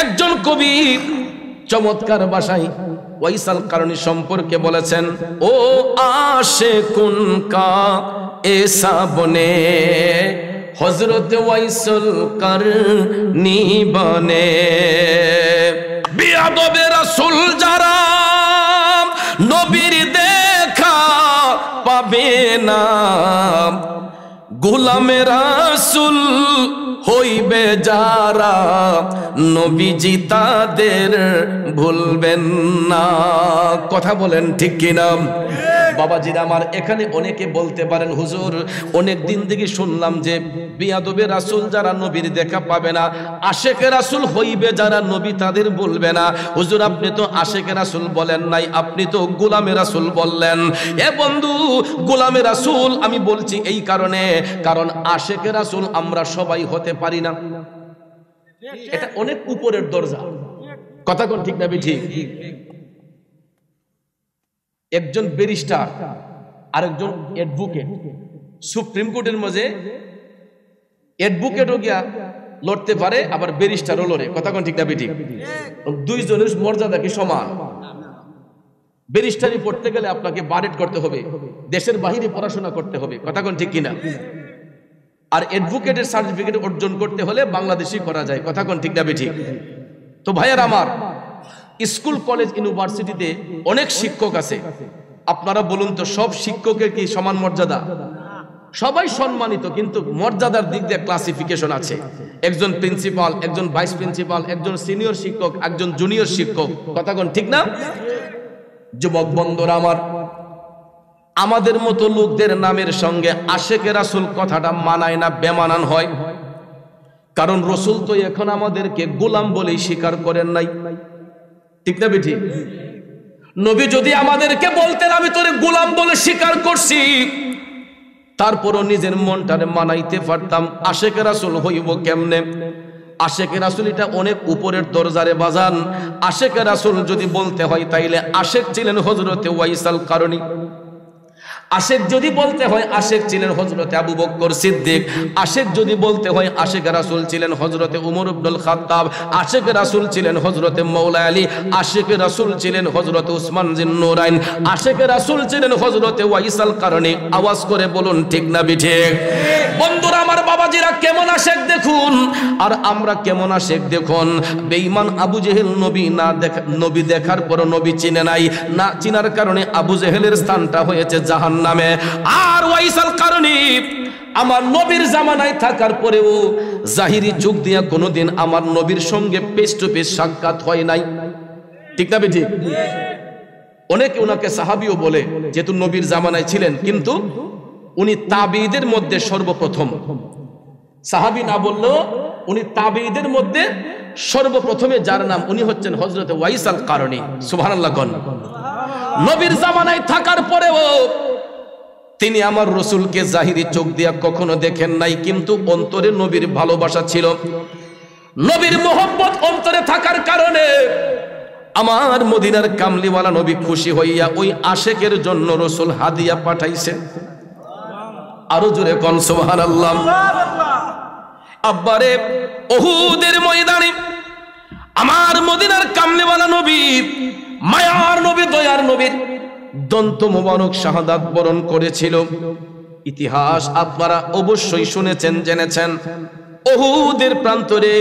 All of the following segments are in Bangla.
একজন কবি চমৎকার ভাষায় ওয়াইসাল কারণী সম্পর্কে বলেছেন, ও আশিকুন কা এসা বনে হযরত ওয়াইসাল কারণী বনে। বিয়াদবে রাসূল যারা নবীর দেখা পাবে না, গোলামে রাসূল হইবে যারা নবীজি তাদের ভুলবেন না। কথা বলেন ঠিক কিনা? বাবাজিরা আমার, এখানে অনেকে বলতে পারেন হুজুর অনেক দিন থেকে শুনলাম যে বিয়াদবে রাসূল যারা নবীর দেখা পাবে না, আশিকে রাসূল হইবে যারা নবী তাদের বলবে না। হুজুর আপনি তো আশিকে রাসূল বলেন নাই, আপনি তো গোলামে রাসূল বললেন। এ বন্ধু, গোলামে রাসূল আমি বলছি এই কারণে, কারণ আশিকে রাসূল আমরা সবাই হতে পারি না। এটা অনেক উপরের দরজা। কথা কোন ঠিক না ঠিক? একজন ব্যারিস্টার আরেকজন অ্যাডভোকেট, সুপ্রিম কোর্টের মধ্যে অ্যাডভোকেটও গিয়া লড়তে পারে, আবার ব্যারিস্টারও লড়ে। কথা কোন ঠিক না ঠিক? দুইজনের মর্যাদা কি সমান? ব্যারিস্টারি পড়তে গেলে আপনাকে বারেট করতে হবে, দেশের বাইরে পড়াশোনা করতে হবে। কথা কোন ঠিক কিনা? আর অ্যাডভোকেটের সার্টিফিকেট অর্জন করতে হলে বাংলাদেশি করা যায়। কথা কোন ঠিক না ঠিক? তো ভাইয়ের আমার, স্কুল কলেজ ইউনিভার্সিটিতে অনেক শিক্ষক আছে। আপনারা বলুন তো, সব শিক্ষকের কি সমান মর্যাদা? সবাই সম্মানিত, কিন্তু মর্যাদার দিক দিয়ে ক্লাসিফিকেশন আছে। একজন প্রিন্সিপাল, একজন ভাইস প্রিন্সিপাল, একজন সিনিয়র শিক্ষক, একজন জুনিয়র শিক্ষক। কথা কোন ঠিক না? যুবক বন্ধুরা আমার, আমাদের মতো লোকদের নামের সঙ্গে আশিকে রাসূল কথাটা মানায় না, বেমানান হয়। কারণ রাসূল তো এখন আমাদেরকে গোলাম বলেই স্বীকার করেন নাই। ঠিক না বেঠি? নবী যদি আমাদেরকে বলতেন আমি তোরে গোলাম বলে স্বীকার করছি, তারপরও নিজের মনটারে মানাইতে পারতাম, আশিকে রাসূল হইব কেমনে? আশিকে রাসূল এটা অনেক উপরের দরজারে বাজান। আশিকে রাসূল যদি বলতে হয় তাইলে আশিক ছিলেন হযরতে ওয়াইসাল কারণী। আশিক যদি বলতে হয় আশিক ছিলেন হযরতে আবু বকর সিদ্দিক। আশিক যদি বলতে হয় আশিকে রাসূল ছিলেন হযরতে উমর ইবনুল খাত্তাব। আশিকে রাসূল ছিলেন হযরতে মাওলা আলী। আশিকে রাসূল ছিলেন হযরতে উসমান জিন্নুরাইন। আশিকে রাসূল ছিলেন হযরতে ওয়াইসাল কারণী। আওয়াজ করে বলুন ঠিক না ঠিক? বন্ধুরা আমার, বাবাজিরা কেমন আশিক দেখুন, আর আমরা কেমন আশিক দেখুন। বেঈমান আবু জেহেল নবী দেখার পর নবী চিনে নাই, না চিনার কারণে আবু জেহেলের স্থানটা হয়েছে জাহান্নামে। আর ওয়াইসাল কারণী আমার নবীর জামানায় থাকার পরেও জাহিরি চোখ দিয়া কোনোদিন আমার নবীর সঙ্গে ফেস টু ফেস সাক্ষাৎ হয় নাই। ঠিক না ঠিক? অনেকে ওনাকে সাহাবীও বলে, যেহেতু নবীর জামানায় ছিলেন, কিন্তু উনি তাবিঈদের মধ্যে সর্বপ্রথম। সাহাবী না বললেও উনি তাবিঈদের মধ্যে সর্বপ্রথমে যার নাম, উনি হচ্ছেন হযরতে ওয়াইসাল কারণী। সুবহানাল্লাহ কোন? নবীর জামানায় থাকার পরেও তিনি আমার রাসূলকে জাহিরি চোখ দিয়া কখনো দেখেন নাই, কিন্তু অন্তরে নবীর ভালোবাসা ছিল। নবীর মোহব্বত অন্তরে থাকার কারণে আমার মদিনার কামলিওয়ালা নবী খুশি হইয়া ওই আশিকের জন্য রাসূল হাদিয়া পাঠাইছে। আরো জোরে কোন সুবহানাল্লাহ। আব্বারে উহুদের ময়দানে আমার মদিনার কামলিওয়ালা নবী, মায়ার নবী, দয়ার নবীর দন্ত মোবারক শাহাদাত বরণ করেছিল। ইতিহাস আপনারা অবশ্যই শুনেছেন, জেনেছেন। উহুদের প্রান্তরে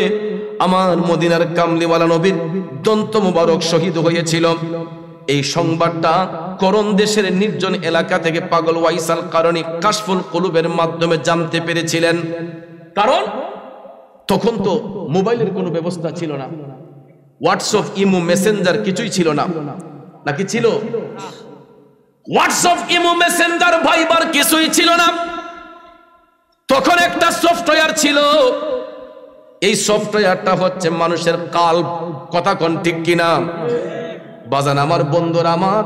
আমার মদিনার কামলিওয়ালা নবীর দন্ত মোবারক শহীদ হয়েছিল। এই সংবাদটা করণ দেশের নির্জন এলাকা থেকে পাগল ওয়াইসাল কারণী কাশফুল কুলুবের মাধ্যমে জানতে পেরেছিলেন। কারণ তখন তো মোবাইলের কোনো ব্যবস্থা ছিল না, হোয়াটসঅ্যাপ, ইমো, মেসেঞ্জার কিছুই ছিল না। নাকি ছিল? হোয়াটসঅ্যাপ, ইমো, মেসেঞ্জার, ভাইবার কিছুই ছিল না। তখন একটা সফটওয়্যার ছিল, এই সফটওয়্যারটা হচ্ছে মানুষের কাল্ব। কথা কোন ঠিক কিনা? বাজান আমার, বন্ধুরা আমার,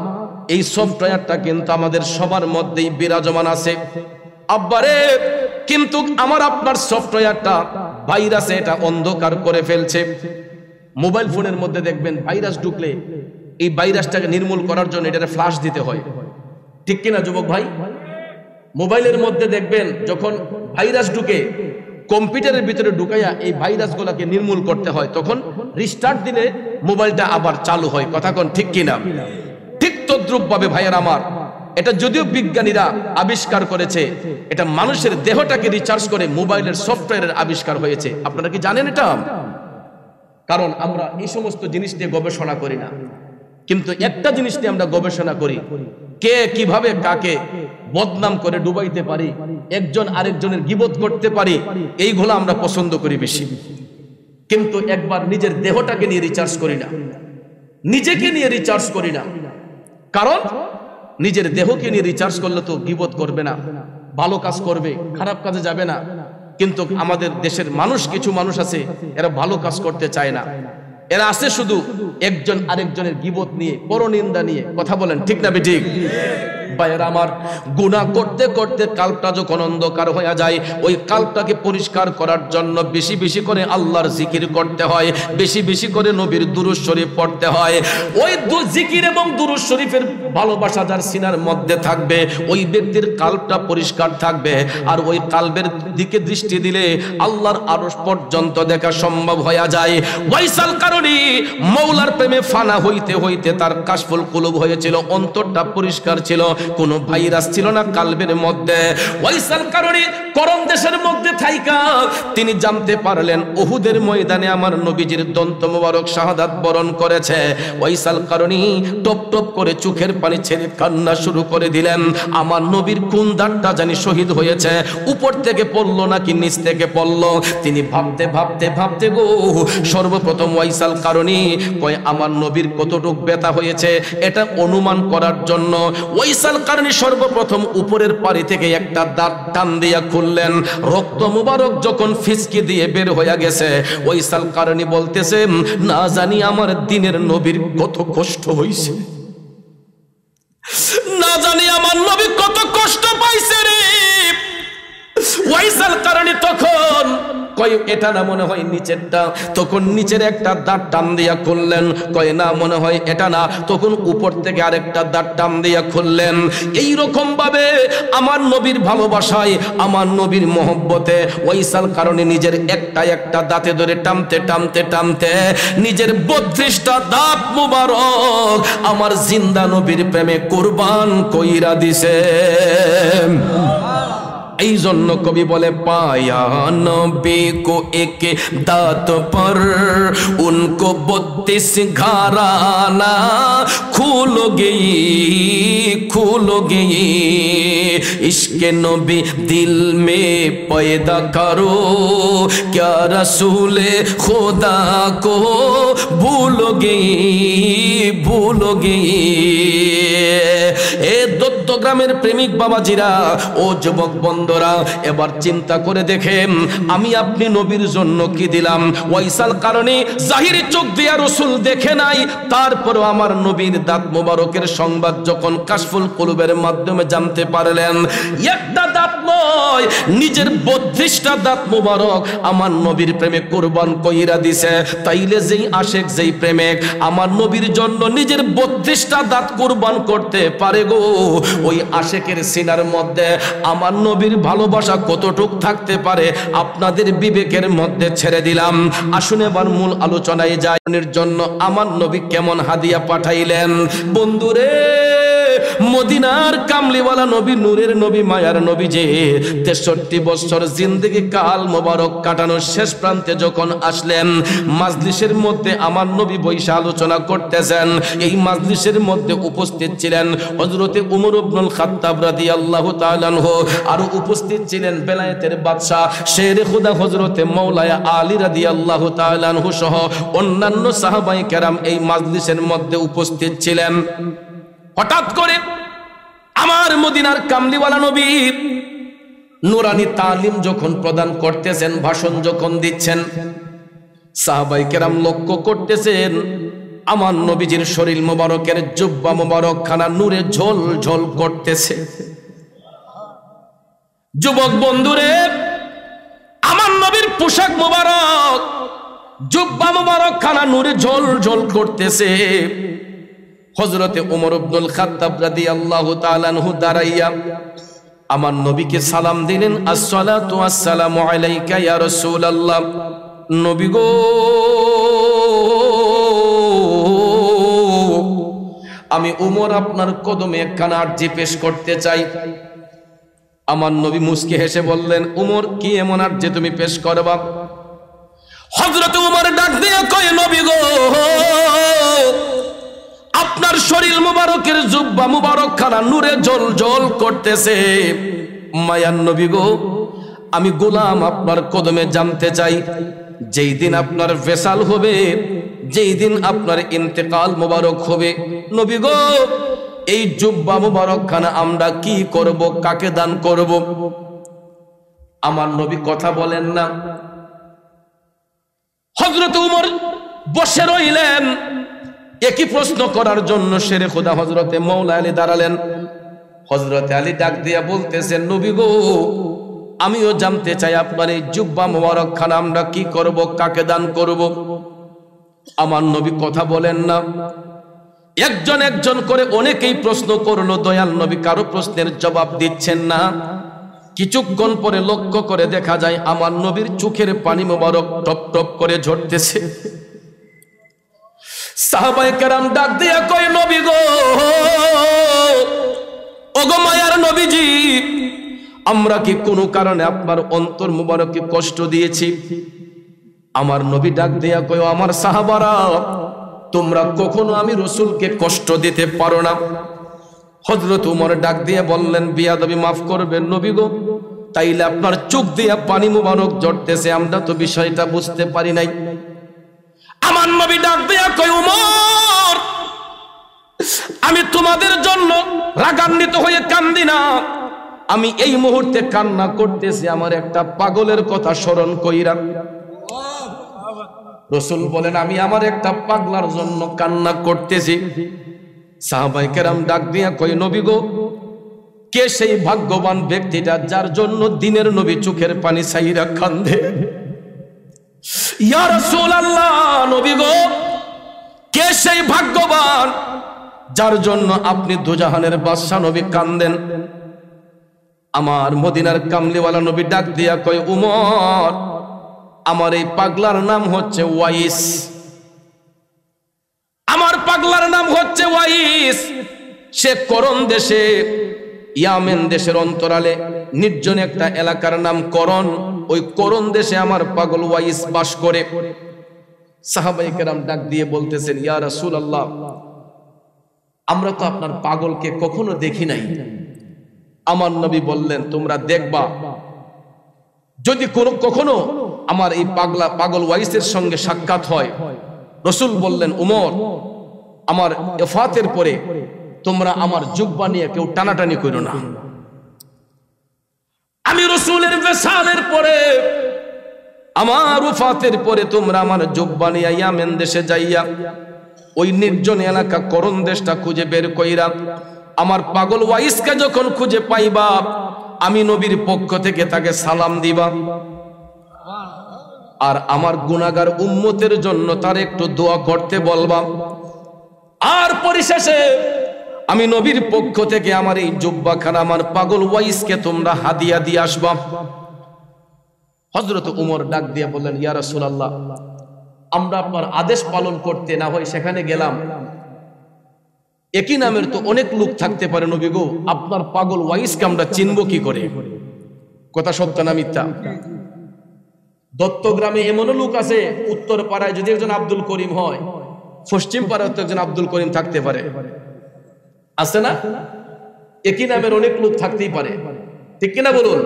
এই সফটওয়্যারটা কিন্তু আমাদের সবার মধ্যেই বিরাজমান আছে। আব্বারে, কিন্তু আমার আপনার সফটওয়্যারটা ভাইরাসে এটা অন্ধকার করে ফেলছে। মোবাইল ফোনের মধ্যে দেখবেন ভাইরাস ঢুকলে এই ভাইরাসটাকে নির্মূল করার জন্য এটাকে ফ্লাশ দিতে হয়। ঠিক কিনা যুবক ভাই? মোবাইলের মধ্যে দেখবেন যখন ভাইরাস ঢুকে কম্পিউটারের ভিতরে ঢুকাইয়া এই ভাইরাসগুলোকে নির্মূল করতে হয়, তখন রিস্টার্ট দিলে মোবাইলটা আবার চালু হয়। কথা কোন ঠিক কিনা? ঠিক তদ্রুপ ভাবে ভাইয়ের আমার, এটা যদিও বিজ্ঞানীরা আবিষ্কার করেছে, এটা মানুষের দেহটাকে রিচার্জ করে মোবাইলের সফটওয়্যারের আবিষ্কার হয়েছে। আপনারা কি জানেন এটা? কারণ আমরা এই সমস্ত জিনিস নিয়ে গবেষণা করি না, কিন্তু একটা জিনিস নিয়ে আমরা গবেষণা করি, কে কিভাবে কাকে বদনাম করে ডুবাইতে পারি, একজন আরেকজনের গীবত করতে পারি, এইগুলো আমরা পছন্দ করি বেশি। কিন্তু একবার নিজের দেহটাকে নিয়ে রিচার্জ করি না, নিজেকে নিয়ে রিচার্জ করি না। কারণ নিজের দেহকে নিয়ে রিচার্জ করলে তো গীবত করবে না, ভালো কাজ করবে, খারাপ কাজে যাবে না। কিন্তু আমাদের দেশের মানুষ, কিছু মানুষ আছে এরা ভালো কাজ করতে চায় না, এরা আছে শুধু একজন আরেকজনের গীবত নিয়ে, পরনিন্দা নিয়ে। কথা বলেন ঠিক না বেঠিক? ভাইয়েরা আমার, গুনাহ করতে করতে কালটা যখন অন্ধকার হয়ে যায়, ওই কালটাকে পরিষ্কার করার জন্য বেশি বেশি করে আল্লাহর জিকির করতে হয়, বেশি বেশি করে নবীর দুরূদ শরীফ পড়তে হয়। ওই জিকির এবং দুরূদ শরীফের ভালোবাসা যার সিনার মধ্যে থাকবে, ওই ব্যক্তির কালটা পরিষ্কার থাকবে। আর ওই কালবের দিকে দৃষ্টি দিলে আল্লাহর আরশ পর্যন্ত দেখা সম্ভব হয়ে যায়। ওয়াইসাল কারণী মওলার প্রেমে ফানা হইতে হইতে তার কাশফুল কুলুব হয়েছিল, অন্তরটা পরিষ্কার ছিল, কোনো ভাইরাস ছিল না কালবের মধ্যে। ওয়াইসাল কারণী করম দেশের মধ্যে থাইকা তিনি জানতে পারলেন উহুদের ময়দানে আমার নবীজির দন্ত মোবারক শাহাদাত বরণ করেছে। ওয়াইসাল কারণী টপ টপ করে চোখের পানি ছেড়ে কান্না শুরু করে দিলেন। আমার নবীর কোন দাঁতটা জানি শহীদ হয়েছে, উপর থেকে পড়লো নাকি নিচ থেকে পড়লো। তিনি ভাবতে ভাবতে ভাবতে গো, সর্বপ্রথম ওয়াইসাল কারণী কয় আমার নবীর কতটুক ব্যথা হয়েছে এটা অনুমান করার জন্য ওয়াইসাল কারণী সর্বপ্রথম উপরের পাড়ি থেকে একটা দাঁত টান দিয়া খুললেন। রক্ত মুবারক যখন ফিসকি দিয়ে বের হয়ে গেছে, ওয়াইসাল কারণী বলতেছে, না জানি আমার দিনের নবীর কত কষ্ট হইছে, না জানি আমার নবী কত কষ্ট পাইছে রে। ওয়াইসাল কারণী তখন কয় এটা না মনে হয় নিচেরটা, তখন নিচের একটা দাঁত টান দিয়া খুললেন। কয় না মনে হয় এটা না, তখন উপর থেকে আরেকটা দাঁত টান দিয়া খুললেন। এই রকম ভাবে আমার নবীর ভালোবাসায়, আমার নবীর মহব্বতে ওয়াইসাল কারণে নিজের একটা একটা দাঁতে ধরে টানতে টানতে টানতে নিজের 32টা দাঁত মুবারক আমার জিন্দা নবীর প্রেমে কুরবান কইরা দিছে। এই জন্য কবি বলে, পায়া নবী কো এক দাঁত পর উनको 32 ঘরানা খুলোগে খুলোগে इश्क नबी दिल में पैदा करो क्या रसूल खुदा को भूलोगे भूलोगे। এ দত্তগ্রামের প্রেমিক বাবাজিরা ও যুবক বন্ধুরা, এবার চিন্তা করে দেখেন আমি আপনি নবীর জন্য কি দিলাম। ওয়াইসাল কারণে জাহিরি চোখ দিয়া রাসূল দেখে নাই, তারপরও আমার নবীর দাঁত মোবারকের সংবাদ যখন কাশফুল কুলুবের মাধ্যমে জানতে পারলেন, একটা দাঁত নয় নিজের 32টা দাঁত মোবারক আমার নবীর প্রেমে কুরবান কইরা দিছে। তাইলে যেই আশেক, যেই প্রেমিক আমার নবীর জন্য নিজের 32টা দাঁত কুরবান করতে পারে গো, ওই আশেকের সিনার মধ্যে আমার নবীর ভালোবাসা কতটুক থাকতে পারে আপনাদের বিবেকের মধ্যে ছেড়ে দিলাম। আসুন এবার মূল আলোচনায় যাই। জন্য আমার নবী কেমন হাদিয়া পাঠাইলেন। বন্ধুরে, মদিনার কামলিওয়ালা নবী, নূরের নবী, মায়ার নবী যে 63 বছর জিন্দেগি কাল মোবারক কাটানোর শেষ প্রান্তে যখন আসলেন, মাজলিসের মধ্যে আমার নবী বৈশা আলোচনা করতেছেন। এই মাজলিসের মধ্যে উপস্থিত ছিলেন হযরতে উমর ইবনুল খাত্তাব রাদিয়াল্লাহু তাআলা আনহু, আর উপস্থিত ছিলেন বেলায়েতের বাদশা শেরে খুদা হযরতে মাওলানা আলী রাদিয়াল্লাহু তাআলা আনহু সহ অন্যান্য সাহাবায়ে কেরাম এই মাজলিসের মধ্যে উপস্থিত ছিলেন। হঠাৎ করে আমার মদিনার কামলিওয়ালা নবী নুরানি তালিম যখন প্রদান করতেছেন, ভাষণ যখন দিচ্ছেন, সাহাবায়ে কেরাম লক্ষ্য করতেছেন আমার নবীজির শরীর মোবারকের জুব্বা মোবারক খানা নূরে ঝল ঝল করতেছে। যুবক বন্ধুরে, আমার নবীর পোশাক মোবারক, জুব্বা মোবারক খানা নূরে ঝল ঝল করতেছে। হযরতে উমর ইবনুল খাত্তাব রাদিয়াল্লাহু তাআলা আনহু দাঁড়াইয়া আমার নবীকে সালাম দিলেন, আসসালাতু আসসালামু আলাইকা ইয়া রাসূলুল্লাহ। নবী গো, আমি উমর আপনার কদমে একখানা আরজি পেশ করতে চাই। আমার নবী মুস্কি হেসে বললেন, উমর কি এমন আরজি তুমি পেশ করবা? হযরত উমর ডাক দিয়ে কয়, নবী গো, আপনার শরীর মুবারকের জুব্বা মুবারক খানা নূরে জ্বলজ্বল করতেছে। মায়ার নবী গো, আমি গোলাম আপনার কদমে জানতে চাই, যেই দিন আপনার ভেসাল হবে, যেই দিন আপনার ইন্তেকাল মুবারক হবে, নবী গো, এই জুব্বা মুবারক খানা আমরা কি করব, কাকে দান করব? আমার নবী কথা বলেন না। হযরত উমর বসে রইলেন। একই প্রশ্ন করার জন্য শেরে খোদা হযরতে মওলা আলী দাঁড়ালেন। হযরতে আলী ডাক দিয়া বলতেছেন, নবী গো, আমিও জানতে চাই আপনার এই জুব্বা মুবারক খানা আমরা কি করব, কাকে দান করব? আমার নবী কথা বলেন না। একজন একজন করে অনেকেই প্রশ্ন করলো, দয়াল নবী কারো প্রশ্নের জবাব দিচ্ছেন না। কিছুক্ষণ পরে লক্ষ্য করে দেখা যায় আমার নবীর চোখের পানি মোবারক টপ টপ করে ঝরতেছে। সাহাবায়ে কেরাম ডাক দিয়া কয়, নবী গো, ওগো মায়ার নবীজি, আমরা কি কোনো কারণে আপনার অন্তর মুবারককে কষ্ট দিয়েছি? আমার নবী ডাক দিয়া কয়, আমার সাহাবারা, তোমরা কখনো আমি রাসূলকে কষ্ট দিতে পারো না। হযরত উমর ডাক দিয়ে বললেন, বিয়াদবি মাফ করবেন নবী গো, তাইলে আপনার চোখ দিয়া পানি মুবারক ঝরতেছে, আমরা তো বিষয়টা বুঝতে পারি নাই। আমার নবী ডাক দিয়া কয়, উমর, আমি তোমাদের জন্য রাগান্বিত হয়ে কান্দি না, আমি এই মুহূর্তে কান্না করতেছি আমার একটা পাগলের কথা স্মরণ কইরা। রাসূল বলেন, আমি আমার একটা পাগলার জন্য কান্না করতেছি। সাহাবায়ে কেরাম ডাক দিয়া কয়, নবী গো, কে সেই ভাগ্যবান ব্যক্তিটা যার জন্য দিনের নবী চোখের পানি ছাইরা কান্দে? ইয়া রাসূলুল্লাহ, নবী গো, কে সেই ভাগ্যবান যার জন্য আপনি দুজাহানের বাদশা নবী কান্দেন? আমার মদিনার কামলিওয়ালা নবী ডাক দিয়া কয়, উমর, আমার এই পাগলার নাম হচ্ছে ওয়াইস। আমার পাগলার নাম হচ্ছে ওয়াইস। সে করণ দেশে, ইয়ামেন দেশের অন্তরালে নির্জন একটা এলাকার নাম করণ, ওই করণ দেশে আমার পাগল ওয়াইস বাস করে। সাহাবায়ে কেরাম ডাক দিয়ে বলতেছেন, ইয়া রাসূলুল্লাহ, আমরা তো আপনার পাগলকে কখনো দেখি নাই। আমার নবী বললেন, তোমরা দেখবা, যদি কখনো আমার এই পাগল ওয়াইসের সঙ্গে সাক্ষাৎ হয়। রাসূল বললেন, উমর, আমার ওফাতের পরে তোমরা আমার জুব্বা নিয়ে কেউ টানাটানি করো না। আমি রাসূলের ওয়াসালের পরে, আমার ওফাতের পরে তোমরা আমার জুব্বা নিয়ে ইয়ামেন দেশে যাইয়া ওই নির্জন এলাকা করণ দেশটা খুঁজে বের কইরা আমার পাগল ওয়াইসকে যখন খুঁজে পাইবা, আমি নবীর পক্ষ থেকে তাকে সালাম দিবা, আর আমার গুনাহগার উম্মতের জন্য তার একটু দোয়া করতে বলবা, আর পরিশেষে আমি নবীর পক্ষ থেকে আমার এই জুব্বাখানা আমার পাগল ওয়াইসকে তোমরা হাদিয়া দিয়ে আসবা। হযরত উমর ডাক দিয়ে বললেন, ইয়া রাসূলুল্লাহ, আমরা আপনার আদেশ পালন করতে না হয় সেখানে গেলাম, একই নামের তো অনেক লোক থাকতে পারে নবী গো, আপনার পাগল ওয়াইসকে আমরা চিনবো কি করে? কথা সত্য না মিথ্যা? দত্তগ্রামে এমনও লোক আছে, উত্তর পাড়ায় যদি একজন আব্দুল করিম হয়, পশ্চিম পাড়ায় তো একজন আব্দুল করিম থাকতে পারে, আছে না? একই নামের অনেক লোক থাকতেই পারে, ঠিক কিনা বলুন?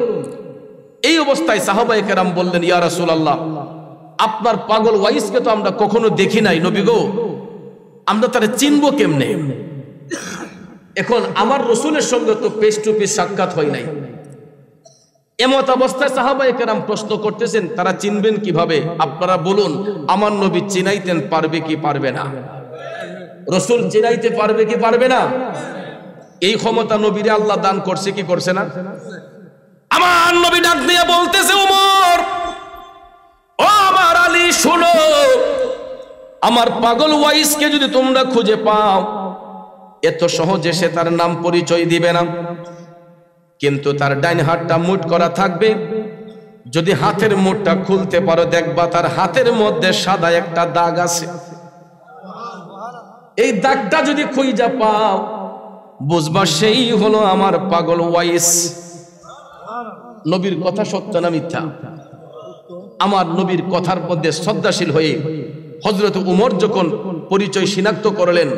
এই অবস্থায় সাহাবায়ে কেরাম বললেন, ইয়া রাসূলুল্লাহ, আপনার পাগল ওয়াইসকে তো আমরা কখনো দেখি নাই নবী গো, আমরা তারে চিনবো কেমনে? এখন আমার রাসূলের সঙ্গে তো ফেস টু ফেস সাক্ষাৎ হয় নাই। এমত অবস্থায় সাহাবায়ে কেরাম প্রশ্ন করতেছেন, তারা চিনবেন কিভাবে? আপনারা বলুন, আমার নবী চিনাইতেন পারবে কি পারবে না? রাসূল চিনাইতে পারবে কি পারবে না? এই ক্ষমতা নবীরে আল্লাহ দান করছে কি করছে না? আমার নবী ডাক দিয়ে বলতেছে, উমর, ও আমার আলী, শুনো, আমার পাগল ওয়াইসকে যদি তোমরা খুঁজে পাও, এত সহজে সে তার নাম পরিচয় দিবে না। কিন্তু তার ডাইন হাতটা মুঠ করা থাকবে। যদি হাতের মুঠটা খুলতে পারো দেখবা তার হাতের মধ্যে সাদা একটা দাগ আছে। এই দাগটা যদি খুঁজে পাও বুঝবা সেই হলো আমার পাগল ওয়াইস। নবীর কথা সত্য না মিথ্যা? আমার নবীর কথার মধ্যে শ্রদ্ধাশীল হয়ে হযরত উমর যখন পরিচয় শনাক্ত করলেন,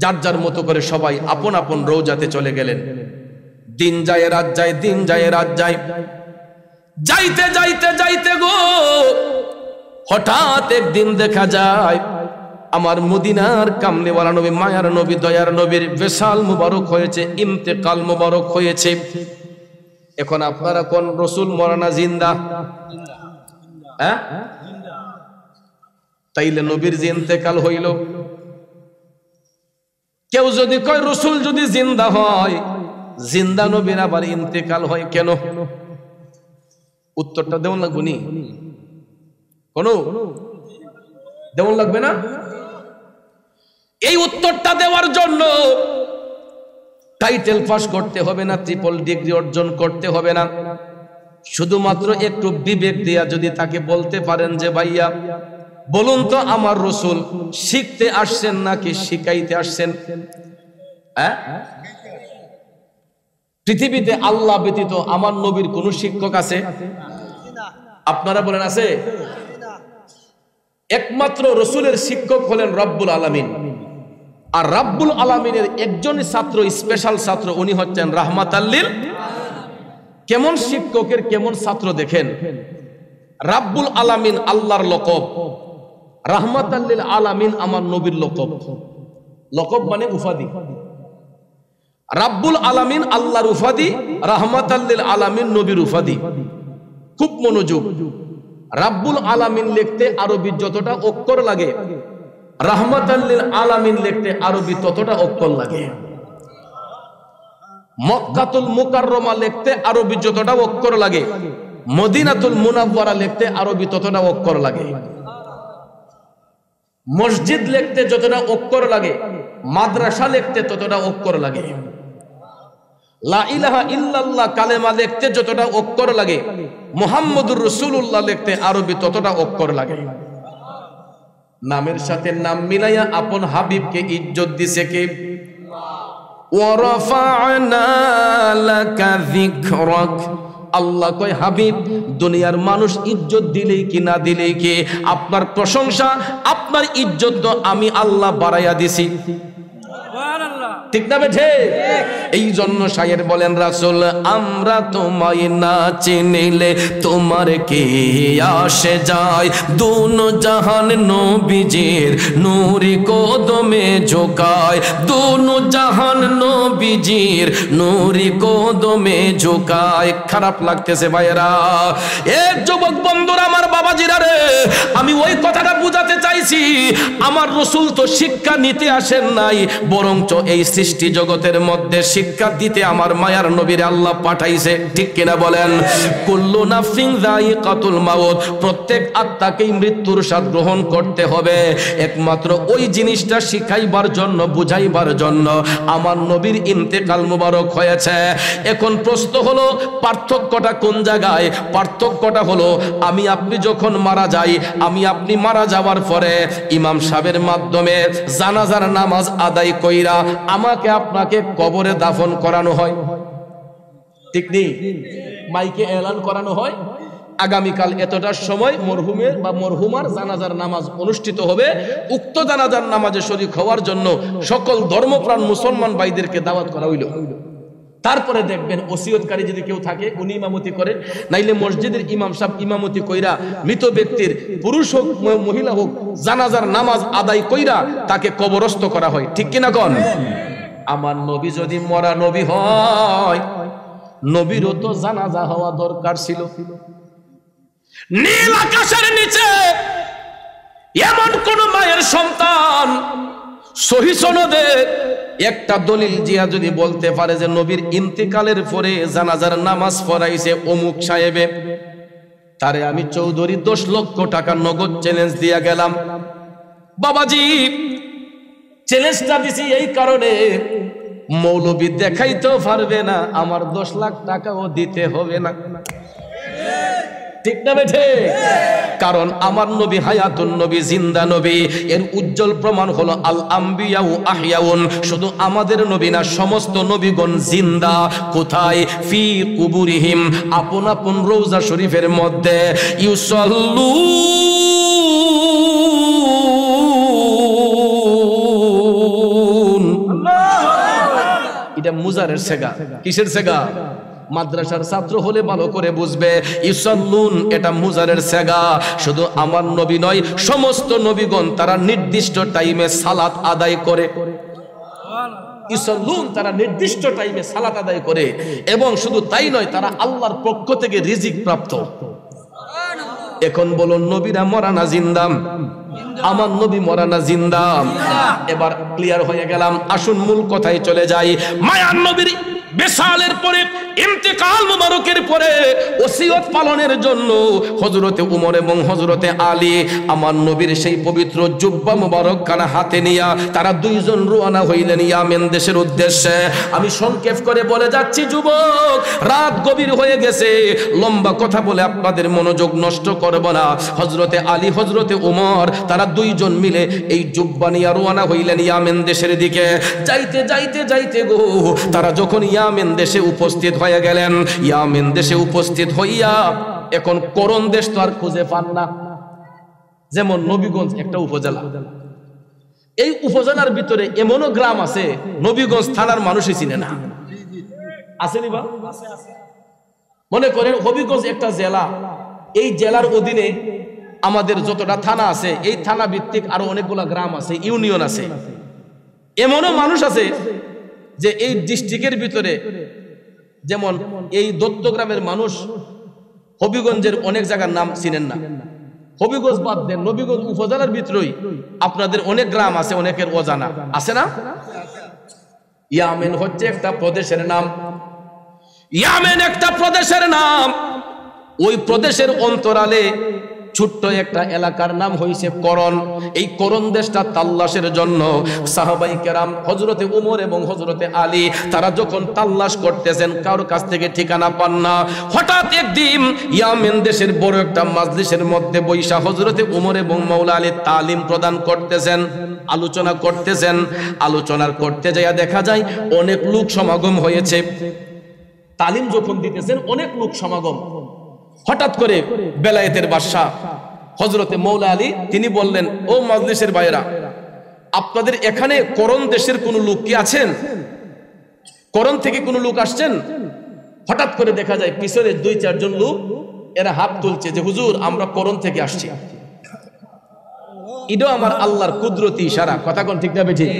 যার যার মতো করে সবাই আপন আপন রওজাতে চলে গেলেন। দিন যায় রাত যায়, দিন যায় রাত যায়, যাইতে যাইতে যাইতে গো হঠাৎ একদিন দেখা যায় আমার মদিনার কামলিওয়ালা নবী, মায়ার নবী, দয়ার নবীর বিশাল মুবারক হয়েছে, ইন্তেকাল মুবারক হয়েছে। এখন আপনারা কোন রসুল মরানা জিন্দা? হ্যাঁ, তাইলে নবীর যে ইন্তেকাল হইল, কেউ যদি কয় রসুল যদি জিন্দা হয়, জিন্দা নবীর আবার ইন্তেকাল হয় কেন? উত্তরটা দেওয়া লাগবে নি? কোন দেওয়া লাগবে না? এই উত্তরটা দেওয়ার জন্য টাইটেল পাস করতে হবে না, ট্রিপল ডিগ্রি অর্জন করতে হবে না। শুধুমাত্র একটু বিবেক দিয়া যদি তাকে বলতে পারেন যে ভাইয়া বলুন তো আমার রসুল শিখতে আসছেন নাকি শিখাইতে আসছেন? পৃথিবীতে আল্লাহ ব্যতীত আমার নবীর কোন শিক্ষক আছে? আপনারা বলেন আছে? একমাত্র রসুলের শিক্ষক হলেন রব্বুল আলামিন। আর রব্বুল আলামিনের একজন ছাত্র, স্পেশাল ছাত্র, উনি হচ্ছেন রাহমাতাল লিল। কেমন শিক্ষকের কেমন ছাত্র দেখেন। রব্বুল আলামিন আল্লাহর লকব, রাহমাতাল লিল আলামিন আমার নবীর লকব। লকব মানে উপাধি। রব্বুল আলামিন আল্লাহর উপাধি, রাহমাতাল লিল আলামিন নবীর উপাধি। খুব মনোযোগ। রব্বুল আলামিন লিখতে আরবি যতটা অক্ষর লাগে, রাহমাতাল লিল আলামিন লিখতে আরবি ততটা অক্ষর লাগে। মক্কাতুল মুকাররমা লিখতে আরবি যতটা অক্ষর লাগে, মদিনাতুল মুনাওয়ারা লিখতে আরবি ততটা অক্ষর লাগে। মসজিদ লিখতে যতটা অক্ষর লাগে, মাদ্রাসা লিখতে ততটা অক্ষর লাগে। লা ইলাহা ইল্লাল্লাহ কালেমা লিখতে যতটা অক্ষর লাগে, মুহাম্মদুর রাসূলুল্লাহ লিখতে আরবি ততটা অক্ষর লাগে। নামের সাথে নাম মিলাইয়া আপন হাবিবকে ইজ্জত দিছে কে? ওয়া রাফা'না লাকা যিকরাক। আল্লাহ কয় হাবিব দুনিয়ার মানুষ ইজ্জত দিলেই কি না দিলেই কি, আপনার প্রশংসা আপনার ইজ্জত তো আমি আল্লাহ বাড়াইয়া দিছি। ঠিক না বেঠে? এই জন্য শায়ের বলেন রাসূল আমরা তোমায় না চিনিলে তোমার কি আসে যায়, দুনো জাহান নবীজির নূরি কদমে ঝোকায়, দুনো জাহান নবীজির নূরি কদমে ঝোকায়। খারাপ লাগতেছে ভাইরা, এ যুবক বন্ধুরা, আমার বাবাজিরা রে, আমি ওই কথাটা বুঝাতে চাইছি আমার রাসূল তো শিক্ষা নিতে আসেন নাই, বরঞ্চ এই সৃষ্টি জগতের মধ্যে শিক্ষা দিতে আমার মায়ার নবীর আল্লাহ পাঠাইছে। ঠিক কিনা বলেন? কুল্লু নাফসিন যায়িকাতুল মাউত, প্রত্যেক আত্মাকেই মৃত্যুর স্বাদ গ্রহণ করতে হবে। একমাত্র ওই জিনিসটা শিখাইবার জন্য, বুঝাইবার জন্য আমার নবীর ইন্তেকাল মুবারক হয়েছে। এখন প্রশ্ন হলো পার্থক্যটা কোন জায়গায়? পার্থক্যটা হলো আমি আপনি যখন মারা যাই, আমি আপনি মারা যাওয়ার পরে ইমাম সাহেবের মাধ্যমে জানাজার নামাজ আদায় কইরা আমাকে আপনাকে কবরে দাফন করানো হয়। ঠিক নেই? মাইকে এলান করানো হয় আগামীকাল এতটার সময় মরহুমের বা মরহুমার জানাজার নামাজ অনুষ্ঠিত হবে। উক্ত জানাজার নামাজে শরীক হওয়ার জন্য সকল ধর্মপ্রাণ মুসলমান ভাইদেরকে দাওয়াত করা হইল। তারপরে দেখবেন ওসিয়তকারী যদি কেউ থাকে উনি ইমামতি করে, নাইলে মসজিদের ইমাম সাহেব ইমামতি কইরা মৃত ব্যক্তির পুরুষ হোক মহিলা হোক জানাজার নামাজ আদায় কইরা তাকে কবরস্থ করা হয়। ঠিক কিনা কোন? আমার নবী যদি মরা নবী হয়, নবীরও তো জানাজা হওয়া দরকার ছিল। নীল আকাশের নিচে এমন কোন মায়ের সন্তান সহি সনদে একটা দলিল জিয়া যদি বলতে পারে যে নবীর ইন্তেকালের পরে জানাজার নামাজ পড়াইছে অমুক সাহেবে, তারে আমি চৌধুরী 10 লক্ষ টাকা নগদ চ্যালেঞ্জ দিয়া গেলাম। বাবাজি চ্যালেঞ্জটা দিছি এই কারণে মৌলবী দেখাইতেও পারবে না, আমার 10 লাখ টাকাও দিতে হবে না। ঠিক না বেঠে? কারণ আমার নবী হায়াতুন নবী, জিন্দা নবী। এর উজ্জ্বল প্রমাণ হলো আল আম্বিয়াউ আহইয়াউন। শুধু আমাদের নবী না, সমস্ত নবীগণ জিন্দা। কোথায়? ফি কুবুরিহিম, আপন আপন রওজা শরীফের মধ্যে। ইউসাল্লু, এটা মুজারের সেগা। কিসের সেগা? মাদ্রাসার ছাত্র হলে ভালো করে বুঝবে, ইউসাল্লুন এটা মুজারের সেগা। শুধু আমার নবী নয়, সমস্ত নবীগণ তারা নির্দিষ্ট টাইমে সালাত আদায় করে। ইউসাল্লুন, তারা নির্দিষ্ট টাইমে সালাত আদায় করে। এবং শুধু তাই নয়, তারা আল্লাহর পক্ষ থেকে রিজিক প্রাপ্ত। এখন বলুন, নবীরা মরা না জিন্দা? আমার নবী মরা না জিন্দা? এবার ক্লিয়ার হয়ে গেলাম। আসুন মূল কথায় চলে যাই। মায়ার নবীর বিশালের পরে, ইন্তেকাল মুবারকের পরে ওসিয়ত পালনের জন্য হযরতে উমর এবং হযরতে আলী আমার নবীর সেই পবিত্র জুব্বা মুবারক খানা হাতে নিয়া তারা দুইজন রওনা হইলেন ইয়ামেন দেশের উদ্দেশ্যে। আমি সংক্ষেপ করে বলে যাচ্ছি যুবক, রাত গভীর হয়ে গেছে, লম্বা কথা বলে আপনাদের মনোযোগ নষ্ট করব না। হযরতে আলী, হযরতে উমর তারা দুইজন মিলে এই জুব্বা নিয়ে রওনা হইলেন ইয়ামেন দেশের দিকে। যাইতে যাইতে যাইতে গো, তারা যখন ইয়ামেন দেশে উপস্থিত হয়ে গেলেন, ইয়ামেন দেশে উপস্থিত হইয়া এখন করণ দেশ তো আর খুঁজে পান না। যেমন নবীগঞ্জ একটা উপজেলা, এই উপজেলার ভিতরে এমনও গ্রাম আছে নবীগঞ্জ থানার মানুষই চিনে না। আসেনি বা? মনে করেন হবিগঞ্জ একটা জেলা, এই জেলার অধীনে আমাদের যতটা থানা আছে, এই থানা ভিত্তিক আরো অনেকগুলা গ্রাম আছে, ইউনিয়ন আছে। এমনও মানুষ আছে যে এই ডিস্ট্রিক্টের ভিতরে, যেমন এই দত্তগ্রামের মানুষ হবিগঞ্জের অনেক জায়গার নাম চিনেন না। হবিগঞ্জ বাদ দেন, নবীগঞ্জ উপজেলার ভিতরেই আপনাদের অনেক গ্রাম আছে, অনেকের অজানা আছে না? ইয়ামেন হচ্ছে একটা প্রদেশের নাম। ইয়ামেন একটা প্রদেশের নাম। ওই প্রদেশের অন্তরালে ছোট্ট একটা এলাকার নাম হইছে করণ। এই করণ দেশটা তাল্লাশের জন্য সাহাবাই কেরাম হযরতে উমর এবং হযরতে আলী তারা যখন তাল্লাশ করতেছেন, কারোর কাছ থেকে ঠিকানা পান না। হঠাৎ একদিন ইয়ামেন দেশের বড় একটা মাজলিসের মধ্যে বৈশা হযরতে উমর এবং মাওলা আলী তালিম প্রদান করতেছেন, আলোচনা করতেছেন। আলোচনার করতে যাইয়া দেখা যায় অনেক লোক সমাগম হয়েছে। তালিম যখন দিতেছেন, অনেক লোক সমাগম। হঠাৎ করে বেলায়েতের বাদশা হযরতে মাওলা আলী তিনি বললেন, ও মাজলিসের ভাইরা, আপনাদের এখানে করণ দেশের কোন লোক কি আছেন? করণ থেকে কোন লোক আসছেন? হঠাৎ করে দেখা যায় পিছনে 2-4 জন লোক, এরা হাত তুলছে যে হুজুর আমরা করণ থেকে আসছি। এটাও আমার আল্লাহর কুদরতি ইশারা। কথা কোন ঠিক না বেঠিক?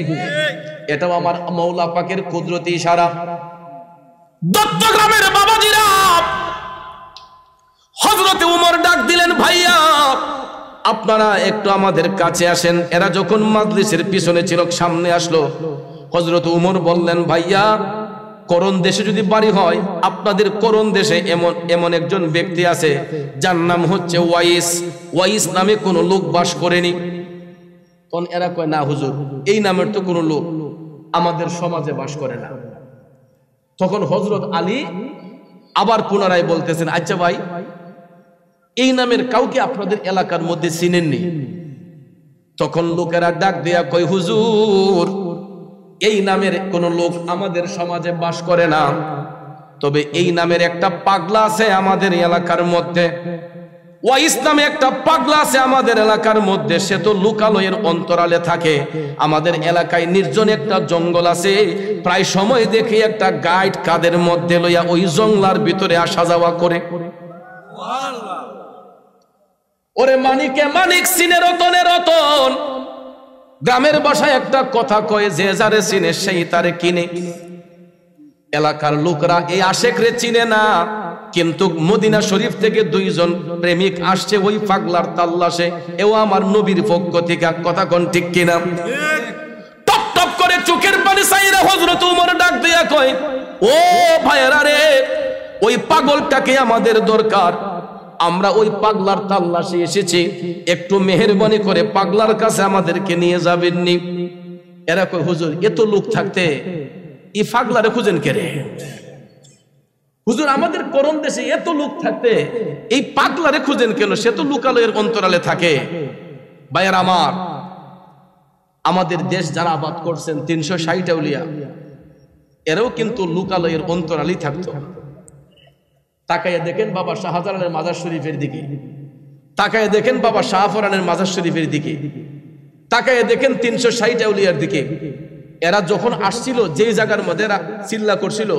এটাও আমার মাওলা পাকের কুদরতি ইশারা। দত্তগ্রামের বাবাজিরা হযরতে উমর ডাক দিলেন, ভাইয়া আপনারা একটু আমাদের কাছে আসেন। এরা যখন মাজলিসের পিছনে ছিল, সামনে আসলো। হযরত উমর বললেন, ভাইয়া করণ দেশে যদি বাড়ি হয়, আপনাদের করণ দেশে এমন একজন ব্যক্তি আছে যার নাম হচ্ছে ওয়াইস। ওয়াইস নামে কোনো লোক বাস করেনি। তখন এরা কয়, না হুজুর, এই নামের তো কোনো লোক আমাদের সমাজে বাস করে না। তখন হযরত আলী আবার পুনরায় বলতেছেন, আচ্ছা ভাই, এই নামের কাউকে আপনাদের এলাকার মধ্যে চিনেননি? তখন লোকেরা ডাক দেয়া কয়, হুজুর এই নামের কোন লোক আমাদের সমাজে বাস করে না, তবে এই নামের একটা পাগলা আছে আমাদের এলাকার মধ্যে। ওয়াইস নামে একটা পাগলা আছে আমাদের এলাকার মধ্যে। সে তো লোকালয়ের অন্তরালে থাকে। আমাদের এলাকায় নির্জন একটা জঙ্গল আছে, প্রায় সময় দেখি একটা গাইড কাদের মধ্যে লইয়া ওই জঙ্গলার ভিতরে আসা যাওয়া করে। ওরে মানিকে মানিক, সিনে রতনে রতন। গ্রামের ভাষায় একটা কথা কয়, যে যারে চিনে সেই তারে কিনে। এলাকার লোকরা এই আশেকরে চিনে না, কিন্তু মদিনা শরীফ থেকে 2 জন প্রেমিক আসছে ওই পাগলার তাল্লাশে। এও আমার নবীর পক্ষ থেকে। কথা কোন ঠিক কিনা? টপ টপ করে চোখের পানি চাইরা হযরত উমর ডাক দিয়া কয়, ও ভাইরা রে, ওই পাগলটাকে আমাদের দরকার। আমরা ওই পাগলার তাল্লাশে এসেছি, একটু মেহেরবানি করে পাগলার কাছে আমাদেরকে নিয়ে যাবেননি? এরা কয়, হুজুর এত লোক থাকতে এই পাগলারে খুঁজেন কে রে? হুজুর আমাদের করণ দেশে এত লোক থাকতে এই পাগলারে খুঁজেন কেন? সে তো লোকালয়ের অন্তরালে থাকে। ভাইয়ার আমার, আমাদের দেশ যারা আবাদ করছেন 360 আউলিয়া, এরাও কিন্তু লোকালয়ের অন্তরালেই থাকতো। তাকাইয়া দেখেন বাবা শাহজালালের মাজার শরীফের দিকে, তাকাইয়া দেখেন বাবা শাহফরানের মাজার শরীফের দিকে, তাকাইয়া দেখেন 360 আউলিয়ার দিকে। এরা যখন আসছিল যে জায়গার মধ্যে এরা চিল্লা করছিল,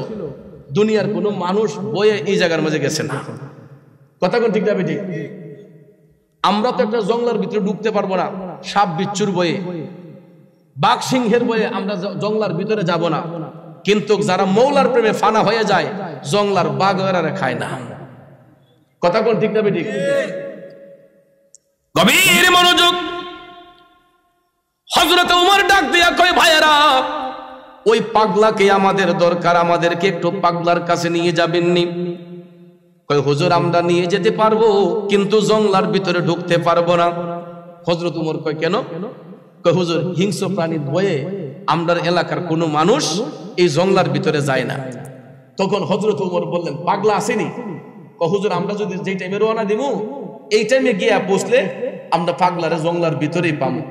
দুনিয়ার কোনো মানুষ বয়ে এই জায়গার মাঝে গেছে না। কথা কোন ঠিক না বেটি? আমরা তো একটা জঙ্গলার ভিতরে ঢুকতে পারবো না সাপ বিচ্ছুর বয়ে, বাঘ সিংহের বয়ে আমরা জঙ্গলার ভিতরে যাব না। কিন্তু যারা মৌলার প্রেমে ফানা হয়ে যায়, জঙ্গলার বাঘ এরা খায় না। কথা কোন ঠিক না বেটি? গভীর মনোযোগ। হযরত ওমর ডাক দিয়া কয়, ভাইয়েরা ওই পাগলাকে আমাদের দরকার, আমাদেরকে একটু পাগলার কাছে নিয়ে যাবেননি? কয় হুজুর আমরা নিয়ে যেতে পারবো, কিন্তু জঙ্গলার ভিতরে ঢুকতে পারবো না। হযরত ওমর কয় কেন? কয় হুজুর হিংস্র প্রাণীর ভয়ে আমরার এলাকার কোনো মানুষ এই জঙ্গলার ভিতরে যায় না। তখন হযরত ওমর বললেন, পাগলা আসেনি? কয় হুজুর আমরা যদি যেই টাইমে রওনা দিমু, এই টাইমে গিয়া পৌঁছলে আমরা পাগলারে জঙ্গলার ভিতরেই পাবো।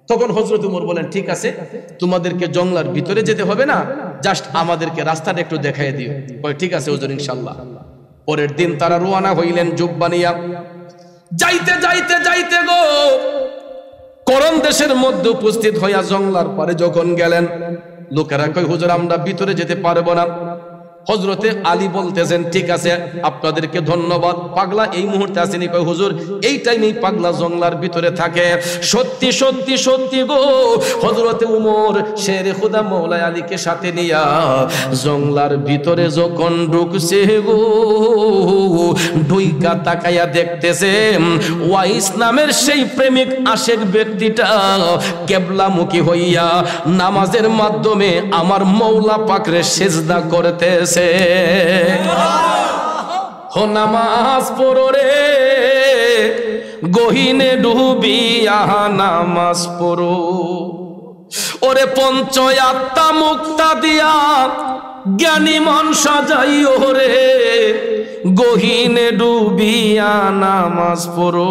তখন হযরত ওমর বলেন, ঠিক আছে, তোমাদেরকে জঙ্গলার ভিতরে যেতে হবে না, জাস্ট আমাদেরকে রাস্তাটা একটু দেখাই দিও। কয় ঠিক আছে হুজুর, ইনশাআল্লাহ। পরের দিন তারা রওনা হইলেন জুব্বানিয়া। যাইতে যাইতে যাইতে গো করণ দেশের মধ্যে উপস্থিত হইয়া জঙ্গলার পারে যখন গেলেন, লোকেরা কয় হুজুর আমরা ভিতরে যেতে পারবো না। হযরতে আলী বলতেছেন, ঠিক আছে আপনাদেরকে ধন্যবাদ, পাগলা এই মুহূর্তে আসেনি। কয় হুজুর এই টাইমেই পাগলা জঙ্গলার ভিতরে থাকে। সত্যি সত্যি সত্যি গো, হযরতে উমর শেরে খোদা মওলা আলীকে সাথে নিয়া জঙ্গলার ভিতরে যখন ঢুকছে গো, ঢুইকা তাকাইয়া দেখতেছে ওয়াইস নামের সেই প্রেমিক আশেক ব্যক্তিটা কিবলামুখী হইয়া নামাজের মাধ্যমে আমার মওলা পাকরে সিজদা করতেছে। হো নামাজ পড়ো রে গহিনে ডুবিয়া, নামাজ পড়ো ওরে পঞ্চ আত্মা মুক্তা দিয়া, জ্ঞানী মন সাজাইও রে গহিনে ডুবিয়া, নামাজ পড়ো,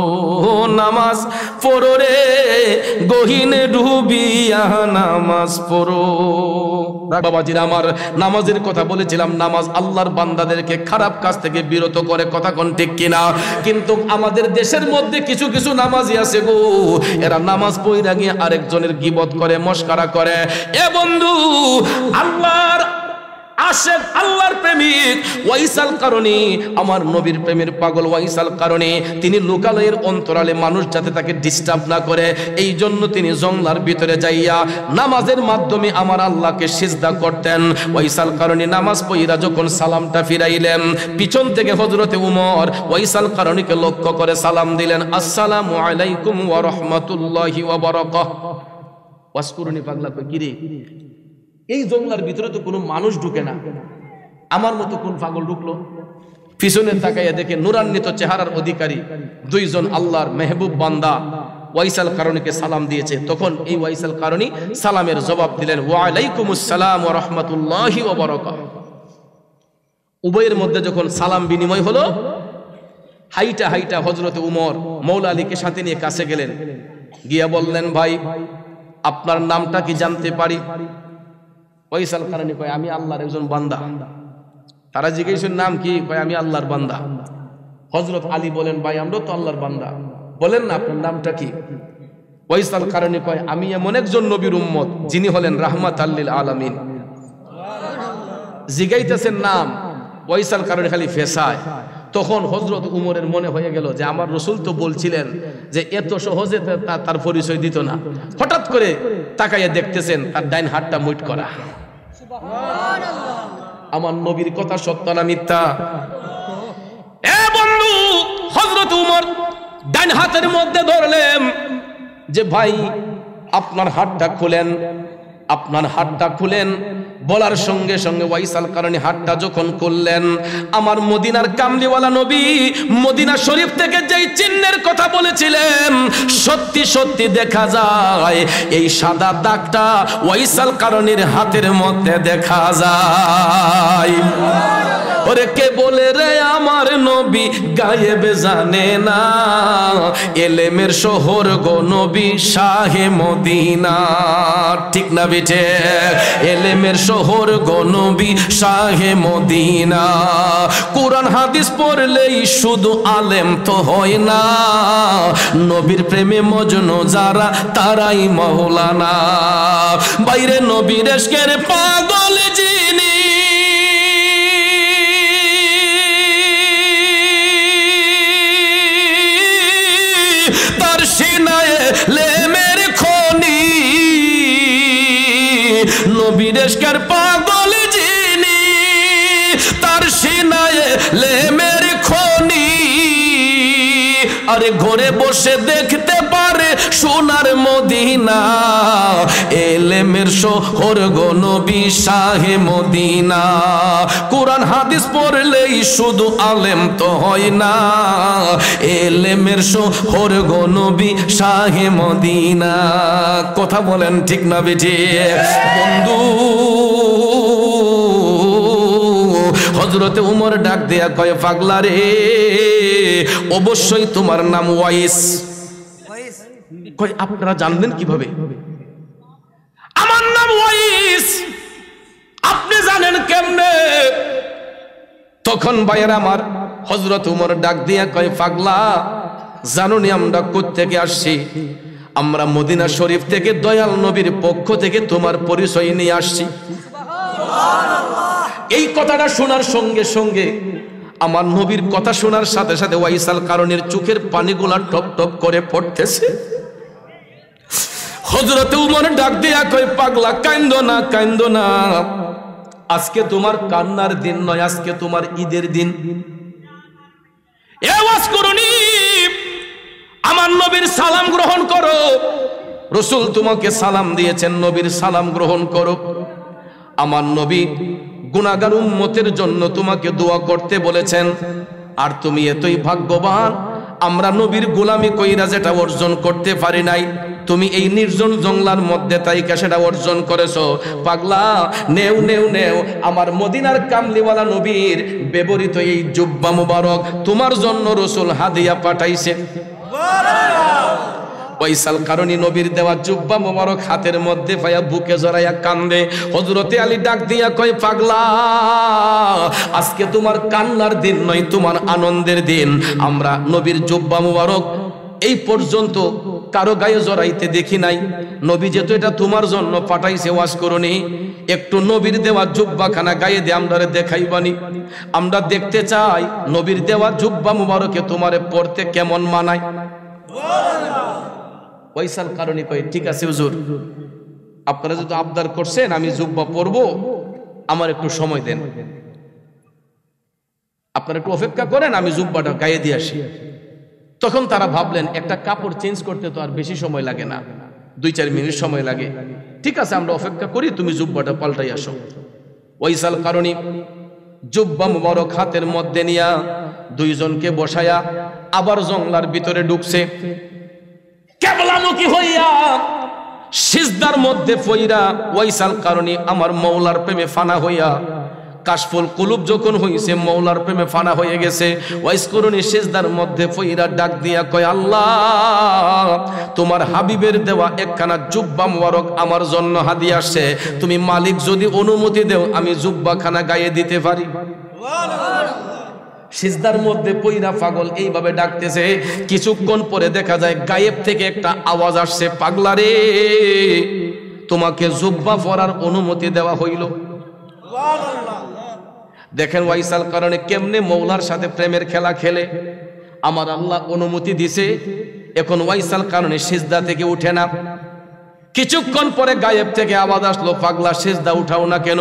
নামাজ পড়ো রে গহিনে ডুবিয়া, নামাজ পড়ো। বাবাজিরা আমার, নামাজের কথা বলেছিলাম, নামাজ আল্লাহর বান্দাদেরকে খারাপ কাজ থেকে বিরত করে। কথা কোন ঠিক কিনা? কিন্তু আমাদের দেশের মধ্যে কিছু কিছু নামাজি আছে গো, এরা নামাজ পড়া গিয়ে আরেকজনের গীবত করে, মস্কারা করে। এ বন্ধু, আল্লাহর আশেক, আল্লাহর প্রেমিক ওয়াইসাল কারণী, আমার নবীর প্রেমের পাগল ওয়াইসাল কারণী, তিনি লোকালয়ের অন্তরালে মানুষ যাতে তাকে ডিস্টার্ব না করে, এই জন্য তিনি জঙ্গলার ভিতরে যাইয়া নামাজের মাধ্যমে আমার আল্লাহকে সিজদা করতেন। ওয়াইসাল কারণী নামাজ পড়া যখন সালামটা ফিরাইলেন, পিছন থেকে হযরতে উমর ওয়াইসাল কারণীকে লক্ষ্য করে সালাম দিলেন, আসসালামু আলাইকুম ওয়া রাহমাতুল্লাহি ওয়া বারাকাতুহু। ওয়াসকুরুনি পাগলা কই কি রে, এই জঙ্গলার ভিতরে তো কোনো মানুষ ঢুকে না, আমার মতো কোন পাগল ঢুকলো? পিছনে তাকাইয়া দেখে নুরান্বিত চেহারার অধিকারী দুইজন আল্লাহর মেহবুব বান্দা ওয়াইসাল কারণীকে সালাম দিয়েছে। তখন এই ওয়াইসাল কারণী সালামের জবাব দিলেন, ওয়া আলাইকুমুস সালাম ওয়া রাহমাতুল্লাহি ওয়া বারাকাতুহু। উভয়ের মধ্যে যখন সালাম বিনিময় হলো, হাইটা হাইটা হযরতে উমর মওলা আলীকে সাথে নিয়ে কাছে গেলেন, গিয়া বললেন, ভাই আপনার নামটা কি জানতে পারি? ওয়াইসাল কারণী কয়, আমি আল্লাহর একজন বান্দা। তারা জিজ্ঞেসের নাম কি? কয়, আমি আল্লাহর বান্দা। হযরত আলী বলেন, ভাই আমরা তো আল্লাহর বান্দা, বলেন না আপনার নামটা কি? ওয়াইসাল কারণী কয়, আমি এমন একজন নবীর উম্মত যিনি হলেন রাহমাতাল লিল আলামিন। জিগাইতেছেন নাম, ওয়াইসাল কারণী খালি ফেসায়। তখন হযরত উমরের মনে হয়ে গেল যে আমার রাসূল তো বলছিলেন যে এত সহজে তার পরিচয় দিত না। হঠাৎ করে তাকাইয়া দেখতেছেন তার ডাইন হাতটা মুট করা। আমার নবীর কথা সত্য না মিথ্যা? এ বন্ধু, হযরত উমর ডাইন হাতের মধ্যে ধরলেন যে ভাই আপনার হাতটা খুলেন, আপনার হাতটা খুলেন। বলার সঙ্গে সঙ্গে ওয়াইসাল কারণী হাতটা যখন করলেন, আমার মদিনার কামলিওয়ালা নবী মদিনা শরীফ থেকে যেই চিহ্নের কথা বলেছিলেন সত্যি সত্যি দেখা যায় এই সাদা দাগটা ওয়াইসাল কারণীর হাতের মধ্যে দেখা যায়। ওরে কে বলে রে আমার নবী গায়েব জানে না, এলেমের শহর গো নবী শাহে মদিনা। ঠিক না বিঠে? এলেমের শহর গো নবী শাহে মদিনা। কোরআন হাদিস পড়লেই শুধু আলেম তো হয় না, নবীর প্রেমে মজনু যারা তারাই মাওলানা। বাইরে নবীর ইশকের পাগল যিনি, তার সিনায় লেমের খনি। নবীর ইশকের পাগল যিনি, তার সিনায় লেমের খনি। আরে ঘরে বসে দেখতে পারে সোনার মদিনা, এলেমের শহর গো নবী শাহে মদিনা। কোরআন হাদিস পড়লেই শুধু আলেম তো হয় না, এলেমের শহর গো নবী শাহে মদিনা। কথা বলেন ঠিক না বেঠি? বন্ধু হযরতে উমর ডাক দেয়া কয় পাগলা রে, অবশ্যই তোমার নাম ওয়াইস। কয় আপনারা জানলেন কিভাবে? আমার নাম ওয়াইস, আপনি জানেন কেমনে? তখন ভাইয়ের আমার হযরত উমর ডাক দিয়া কয় পাগলা, জানুনি আমরা কোত্থেকে আসছি? আমরা মদিনা শরীফ থেকে দয়াল নবীর পক্ষ থেকে তোমার পরিচয় নিয়ে আসছি। এই কথাটা শোনার সঙ্গে সঙ্গে, আমার নবীর কথা শোনার সাথে সাথে ওয়াইসাল কারণের চোখের পানিগুলা টপ টপ করে পড়তেছে। হযরতে উমর ডাক দিয়া কয় পাগলা কান্দো না, কান্দো না, আজকে তোমার কান্নার দিন নয়, আজকে তোমার ঈদের দিন। এ ওয়াজ করুনি, আমার নবীর সালাম গ্রহণ করো। রাসূল তোমাকে সালাম দিয়েছেন, নবীর সালাম গ্রহণ করো। আমার নবী গুনাহগার উম্মতের জন্য তোমাকে দোয়া করতে বলেছেন। আর তুমি এতই ভাগ্যবান, আমরা নবীর গোলামি কইরা যেটা অর্জন করতে পারি নাই, তুমি এই নির্জন জঙ্গলার মধ্যে তাইকা সেটা অর্জন করেছো। পাগলা নেও নেও নেও, আমার মদিনার কামলিওয়ালা নবীর ব্যবহৃত এই জুব্বা মুবারক তোমার জন্য রাসূল হাদিয়া পাঠাইছে। ওয়াইসাল কারণী নবীর দেওয়া জুব্বা মুবারক হাতের মধ্যে পায়া বুকে জড়াইয়া কান্দে। হযরতে আলী ডাক দিয়া কয় পাগলা, আজকে তোমার কান্নার দিন নয়, তোমার আনন্দের দিন। আমরা নবীর জুব্বা মুবারক এই পর্যন্ত কারো গায়ে জড়াইতে দেখি নাই। নবী যেহেতু এটা তোমার জন্য পাঠাইছে, ওয়াজ করুনি, একটু নবীর দেওয়া জুব্বাখানা গায়ে দিয়ে আমরা দেখাইবানি। আমরা দেখতে চাই নবীর দেওয়া জুব্বা মুবারকে তোমারে পড়তে কেমন মানায়। ওয়াইসাল কারণী কয় ঠিক আছে হুজুর, আপনারা যদি আবদার করছেন আমি জুব্বা পরবো, আমার একটু সময় দেন, আপনারা একটু অপেক্ষা করেন, আমি জুব্বাটা গায়ে দিয়ে আসি। তখন তারা ভাবলেন একটা কাপড় চেঞ্জ করতে তো আর বেশি সময় লাগে না, 2-4 মিনিট সময় লাগে। ঠিক আছে আমরা অপেক্ষা করি, তুমি জুব্বাটা পাল্টাই আসো। ওয়াইসাল কারণী জুব্বা মুবারক হাতের মধ্যে নিয়া দুইজনকে বসায়া আবার জঙ্গলার ভিতরে ঢুকছে। কেবলামুখী হইয়া সিজদার মধ্যে পইরা ওয়াইসাল কারণী আমার মওলার প্রেমে ফানা হইয়া, কাশফুল কুলুব যখন হইছে মওলার প্রেমে ফানা হয়ে গেছে, ওয়াইস করুনি সিজদার মধ্যে পইরা ডাক দিয়া কয় আল্লাহ, তোমার হাবিবের দেওয়া একখানা জুব্বা মুবারক আমার জন্য হাদিয়া আসছে, তুমি মালিক যদি অনুমতি দেও আমি জুব্বাখানা গায়ে দিতে পারি। সিজদার মধ্যে পইরা পাগল এইভাবে ডাকতেছে। কিছুক্ষণ পরে দেখা যায় গায়েব থেকে একটা আওয়াজ আসছে, পাগলা রে, তোমাকে জুব্বা পরার অনুমতি দেওয়া হইল। দেখেন ওয়াইসাল কারণে কেমনে মওলার সাথে প্রেমের খেলা খেলে। আমার আল্লাহ অনুমতি দিছে, এখন ওয়াইসাল কারণে সিজদা থেকে উঠে না। কিছুক্ষণ পরে গায়েব থেকে আওয়াজ আসলো, পাগলা সিজদা উঠাও না কেন,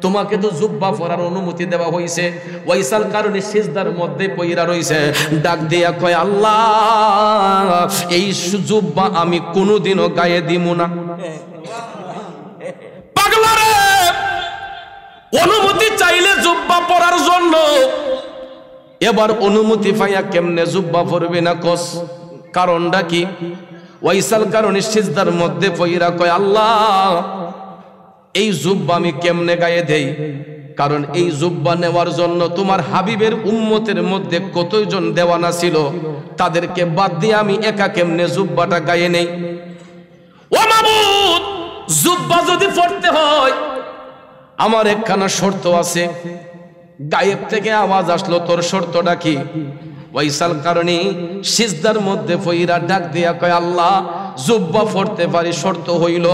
তোমাকে তো জুব্বা পরার অনুমতি দেওয়া হয়েছে। ওয়াইসাল কারণে সিজদার মধ্যে পইরা রইছে, ডাক দিয়া কয় আল্লাহ, এই জুব্বা আমি কোনোদিনও গায়ে দিব না। পাগলা রে, অনুমতি চাইলে জুব্বা পরার জন্য, এবার অনুমতি পাইয়া কেমনে জুব্বা পরবে না কস? কারণটা কি? ওয়াইসাল কারণে সিজদার মধ্যে পইরা কয় আল্লাহ এই জুব্বা আমি কেমনে গায়ে দেই, কারণ এই জুব্বা নেওয়ার জন্য তোমার হাবিবের উম্মতের মধ্যে কতজন দেওয়ানা ছিল, তাদেরকে বাদ দিয়ে আমি একা কেমনে জুব্বাটা গায়ে নেই। ও মাবুদ, জুব্বা যদি পড়তে হয় আমার একখানা শর্ত আছে। গায়েব থেকে আওয়াজ আসলো, তোর শর্তটা কি? ওয়াইসাল কারণে সিজদার মধ্যে পইরা ডাক দিয়া কয় আল্লাহ জুব্বা পড়তে পারি, শর্ত হইল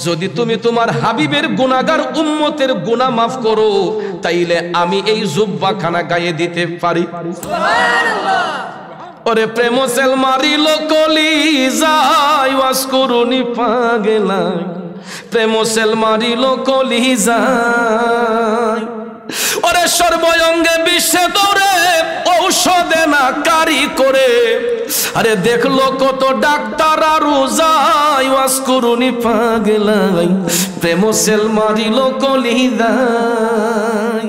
যদি তুমি তোমার হাবিবের গুনাহগার উম্মতের গুনাহ মাফ করো তাইলে আমি এই জুব্বা খানা গায়ে দিতে পারি। সুবহানাল্লাহ। ওরে প্রেম সেল মারিল কলিজায় ওয়াজ করুনি পাগেলাই, প্রেম সেল মারিল কলিজায়, ওরে সর্বঙ্গে বিশ্বে দৌড়ে ঔষধে না কারি করে, আরে দেখলো কত ডাক্তার আর উজাই ওয়াজ করুনি পাগলাই, প্রেম সেল মারিল কলিজায়।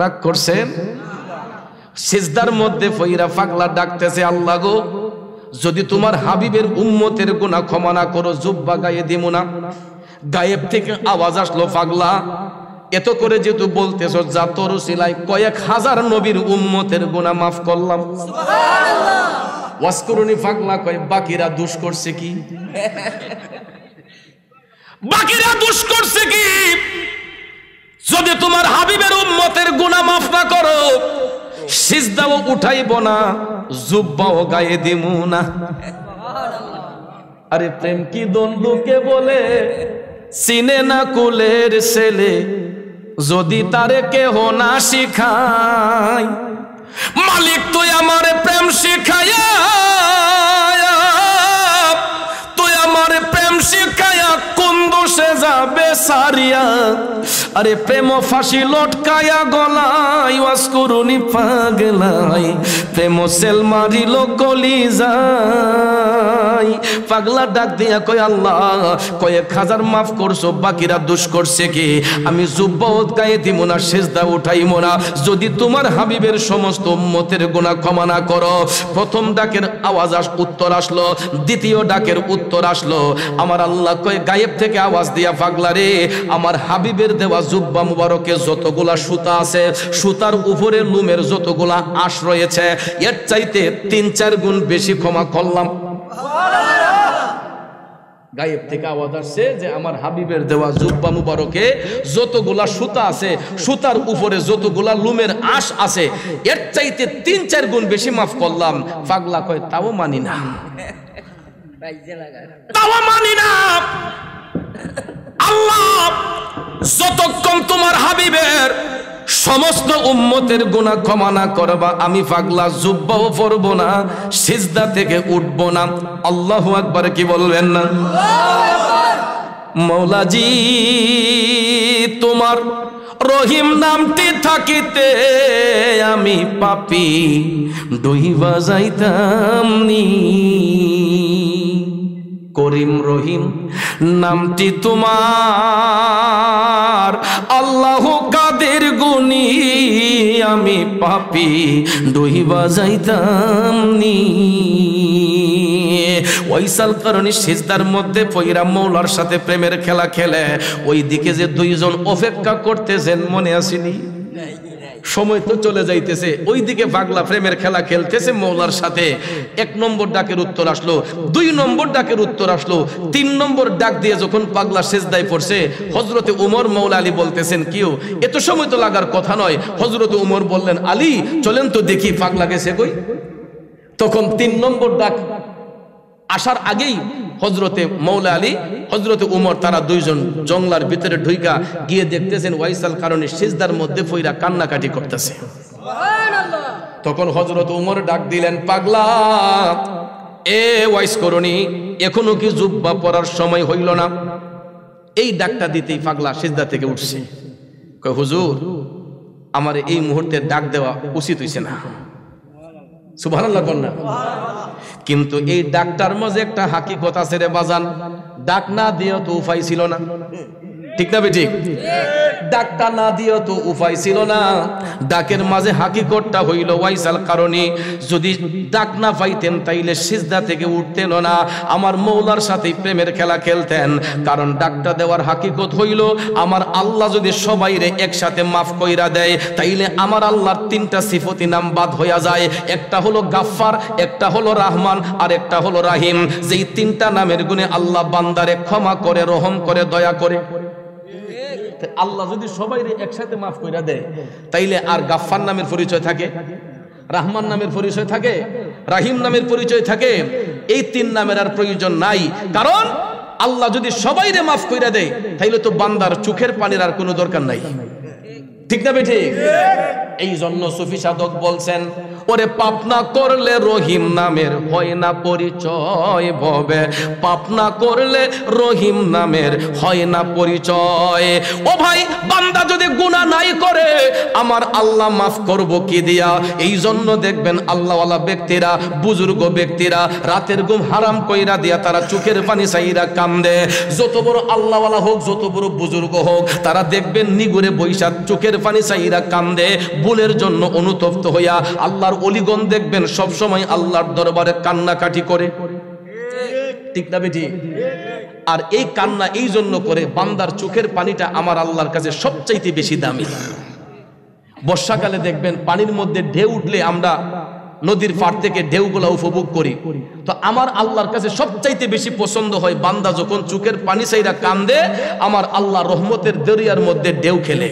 রাগ করছেন? সিজদার মধ্যে পইরা পাগলা ডাকতেছে আল্লাহ গো যদি তোমার হাবিবের উম্মতের গুনাহ ক্ষমা না করো জুব্বা গায়ে দিমু না। গায়েব থেকে আওয়াজ আসলো, পাগলা এত করে যেহেতু বলতেছো যা তোর উসিলায় কয়েক হাজার নবীর উম্মতের গুনাহ মাফ করলাম। সুবহানাল্লাহ। ওয়াজ করুনি পাগলা কয় বাকিরা দোষ করছে কি? বাকিরা দোষ করছে কি? যদি তোমার হাবিবের উম্মতের গুনাহ মাফ না করো সিজদাও উঠাইব না, জুব্বাও গায়ে দিমু না। আরে প্রেম কি দ্বন্দ্বকে বলে চিনে না কুলের ছেলে, যদি তারে কেহ না শিখায়, মালিক তুই আমার প্রেম শিখায়া, তুই আমার প্রেম শিখায়া কোন দোষে যাবে সারিয়া, আরে প্রেম ফাঁসি লটকায়া গলায় ওয়াজ করুনি পাগলাই, প্রেম সেল মারিল কলিজায়। পাগলা ডাক দিয়া কয় আল্লাহ কয়েক হাজার মাফ করছো, বাকিরা দোষ করছে কি? আমি জুব্বা গায়ে দিব না, সিজদা উঠাইব না যদি তোমার হাবিবের সমস্ত উম্মতের গুনাহ ক্ষমা না করো। প্রথম ডাকের আওয়াজ উত্তর আসলো, দ্বিতীয় ডাকের উত্তর আসলো। আমার আল্লাহ কয় গায়েব থেকে আওয়াজ দিয়া পাগলা রে আমার হাবিবের দেওয়া জুব্বা মুবারকে যতগুলা সুতা আছে, সুতার উপরে লুমের যতগুলা আঁশ রয়েছে এর চাইতে ৩-৪ গুণ বেশি ক্ষমা করলাম। গায়েব থেকে আওয়াজ আসছে যে আমার হাবিবের দেওয়া জুব্বা মুবারকে যতগুলা সুতা আছে, সুতার উপরে যতগুলা লুমের আঁশ আছে এর চাইতে ৩-৪ গুণ বেশি মাফ করলাম। পাগলা কয় তাও মানি না, তাও মানি না। আল্লাহ যতক্ষণ তোমার হাবিবের সমস্ত উম্মতের গুনাহ ক্ষমা না করবা আমি পাগলা জুব্বাও পরব না, সিজদা থেকে উঠব না। আল্লাহু আকবার কি বলবেন না? মৌলাজি তোমার রহিম নামটি থাকিতে আমি পাপী ডুইবা যাইতাম নি, করিম রহিম নামটি তোমার আল্লাহ কাদের গুনি আমি পাপী ডুইবা যাইতাম নি। ওয়াইসাল কারণে সিজদার মধ্যে পইরা মৌলার সাথে প্রেমের খেলা খেলে ওইদিকে যে দুইজন অপেক্ষা করতেছেন মনে আসেনি? সময় তো চলে যাইতেছে, ওইদিকে পাগলা প্রেমের খেলা খেলতেছে মৌলার সাথে। 1 নম্বর ডাকের উত্তর আসলো, 2 নম্বর ডাকের উত্তর আসলো, 3 নম্বর ডাক দিয়ে যখন পাগলা সিজদায় পড়ছে হযরতে উমর মৌলা আলী বলতেছেন কিও এত সময় তো লাগার কথা নয়। হযরতে উমর বললেন আলী চলেন তো দেখি পাগলা গেছে কই। তখন 3 নম্বর ডাক আসার আগেই হযরতে মৌলা আলী হযরতে উমর তারা দুইজন জঙ্গলার ভিতরে ঢুইকা গিয়ে দেখতেছেন ওয়াইসাল কারণে সিজদার মধ্যে পইরা কান্নাকাটি করতেছে। সুবহানাল্লাহ। তখন হযরত উমর ডাক দিলেন পাগলা এ ওয়াইস করনি এখনো কি জুব্বা পরার সময় হইল না? এই ডাকটা দিতেই পাগলা সিজদা থেকে উঠছে, কয় হুজুর আমার এই মুহূর্তে ডাক দেওয়া উচিত হইছে না। সুবহানাল্লাহ কন্যা। কিন্তু এই ডাকটার মাঝে একটা হাকিকত আছে রে বাজান, ডাক না দিয়েও তো উপায় ছিল না। ঠিক না বেঠিক? ডাকটা না দিও তো উপায় ছিল না। ডাকের মাঝে হাকিকতটা হইল ওয়াইসাল কারণে যদি ডাক না পাইতেন তাইলে সিজদা থেকে উঠতেন না, আমার মৌলার সাথে প্রেমের খেলা খেলতেন। কারণ ডাকটা দেওয়ার হাকিকত হইল আমার আল্লাহ যদি সবাইরে একসাথে মাফ কইরা দেয় তাইলে আমার আল্লাহর তিনটা সিফতি নাম বাদ হইয়া যায়। একটা হলো গাফফার, একটা হলো রহমান, আর একটা হলো রাহিম। যেই তিনটা নামের গুণে আল্লাহ বান্দারে ক্ষমা করে, রহম করে, দয়া করে। আল্লাহ যদি সবাইরে একসাথে মাফ কইরা দেয় তাইলে আর গাফফার নামের পরিচয় থাকে, রহমান নামের পরিচয় থাকে, রাহিম নামের পরিচয় থাকে? এই তিন নামের আর প্রয়োজন নাই। কারণ আল্লাহ যদি সবাইরে মাফ কইরা দেয় তাইলে তো বান্দার চোখের পানির আর কোনো দরকার নাই। ঠিক না বেঠিক? এই জন্য সুফি সাধক বলছেন, ওরে পাপ না করলে রহিম নামের হয় না পরিচয় ভবে, পাপ না করলে রহিম নামের হয় না পরিচয়। ও ভাই, বান্দা যদি গুনাহ নাই করে আমার আল্লাহ মাফ করব কি দিয়া? এই জন্য দেখবেন আল্লাহওয়ালা ব্যক্তিরা, বুজুর্গ ব্যক্তিরা রাতের ঘুম হারাম কইরা দিয়া তারা চোখের পানি চাইরা কান্দে। যত বড় আল্লাহওয়ালা হোক, যত বড় বুজুর্গ হোক, তারা দেখবেন নিগুরে বৈশাখ চোখের পানি চাইরা কান্দে ভুলের জন্য অনুতপ্ত হইয়া। আল্লাহর ওলিগণ দেখবেন সব সময় আল্লাহর দরবারে কান্নাকাটি করে। ঠিক না বেটি? আর এই কান্না এই জন্য করে, বান্দার চোখের পানিটা আমার আল্লাহর কাছে সবচাইতে বেশি দামি। বর্ষাকালে দেখবেন পানির মধ্যে ঢেউ উঠলে আমরা নদীর পাড় থেকে ঢেউগুলা উপভোগ করি। তো আমার আল্লাহর কাছে সবচাইতে বেশি পছন্দ হয় বান্দা যখন চোখের পানি চাইরা কান্দে, আমার আল্লাহ রহমতের দরিয়ার মধ্যে ঢেউ খেলে।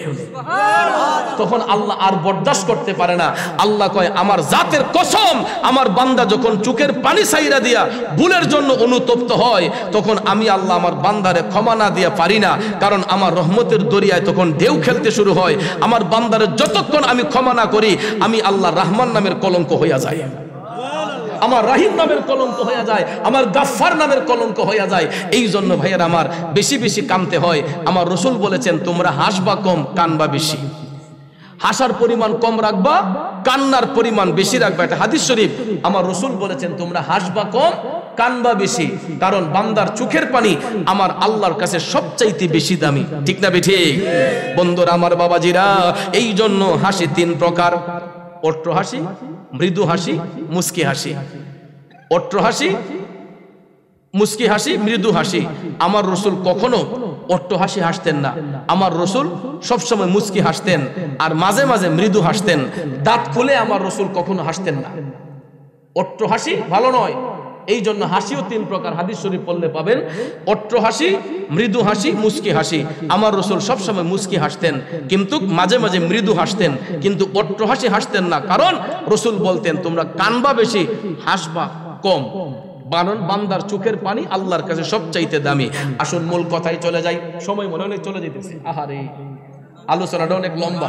তখন আল্লাহ আর বরদাস্ত করতে পারে না। আল্লাহ কয়, আমার জাতের কসম, আমার বান্দা যখন চোখের পানি চাইরা দিয়া ভুলের জন্য অনুতপ্ত হয়, তখন আমি আল্লাহ আমার বান্দারে ক্ষমা না দিয়া পারি না। কারণ আমার রহমতের দরিয়ায় তখন ঢেউ খেলতে শুরু হয়। আমার বান্দারে যতক্ষণ আমি ক্ষমা না করি, আমি আল্লাহ রহমান নামের কলঙ্ক হইয়া যায়, আমার রাহিম নামের কলঙ্ক হয়ে যায়, আমার গাফফার নামের কলঙ্ক হয়ে যায়। এই জন্য ভাইয়ের আমার বেশি বেশি কাঁদতে হয়। আমার রসুল বলেছেন, তোমরা হাসবা কম, কানবা বেশি। হাসার পরিমাণ কম রাখবা, কান্নার পরিমাণ বেশি রাখবা। এটা হাদিস শরীফ। আমার রসুল বলেছেন, তোমরা হাসবা কম, কানবা বেশি। কারণ বান্দার চোখের পানি আমার আল্লাহর কাছে সবচাইতে বেশি দামি। ঠিক না বেঠিক? বন্ধুরা আমার, বাবাজিরা, এই জন্য হাসি তিন প্রকার: অট্ট হাসি, মৃদু হাসি, মুস্কি হাসি। অট্ট হাসি, মুস্কি হাসি, মৃদু হাসি। আমার রসুল কখনো অট্ট হাসি হাসতেন না। আমার রসুল সবসময় মুস্কি হাসতেন, আর মাঝে মাঝে মৃদু হাসতেন। দাঁত খুলে আমার রসুল কখনো হাসতেন না। অট্ট হাসি ভালো নয়। এই জন্য হাসিও তিন প্রকার, হাদিস শরীফ পড়লে পাবেন। অট্ট হাসি, মৃদু হাসি, মুস্কি হাসি। আমার রসুল সবসময় মুস্কি হাসতেন, কিন্তু মাঝে মাঝে মৃদু হাসতেন, কিন্তু অট্ট হাসি হাসতেন না। কারণ রসুল বলতেন, তোমরা কানবা বেশি, হাসবা কম। বান্দার চোখের পানি আল্লাহর কাছে সবচাইতে দামি। আসুন মূল কথায় চলে যাই, সময় মনে অনেক চলে যেতেছে। আহারে, আলোচনাটা অনেক লম্বা,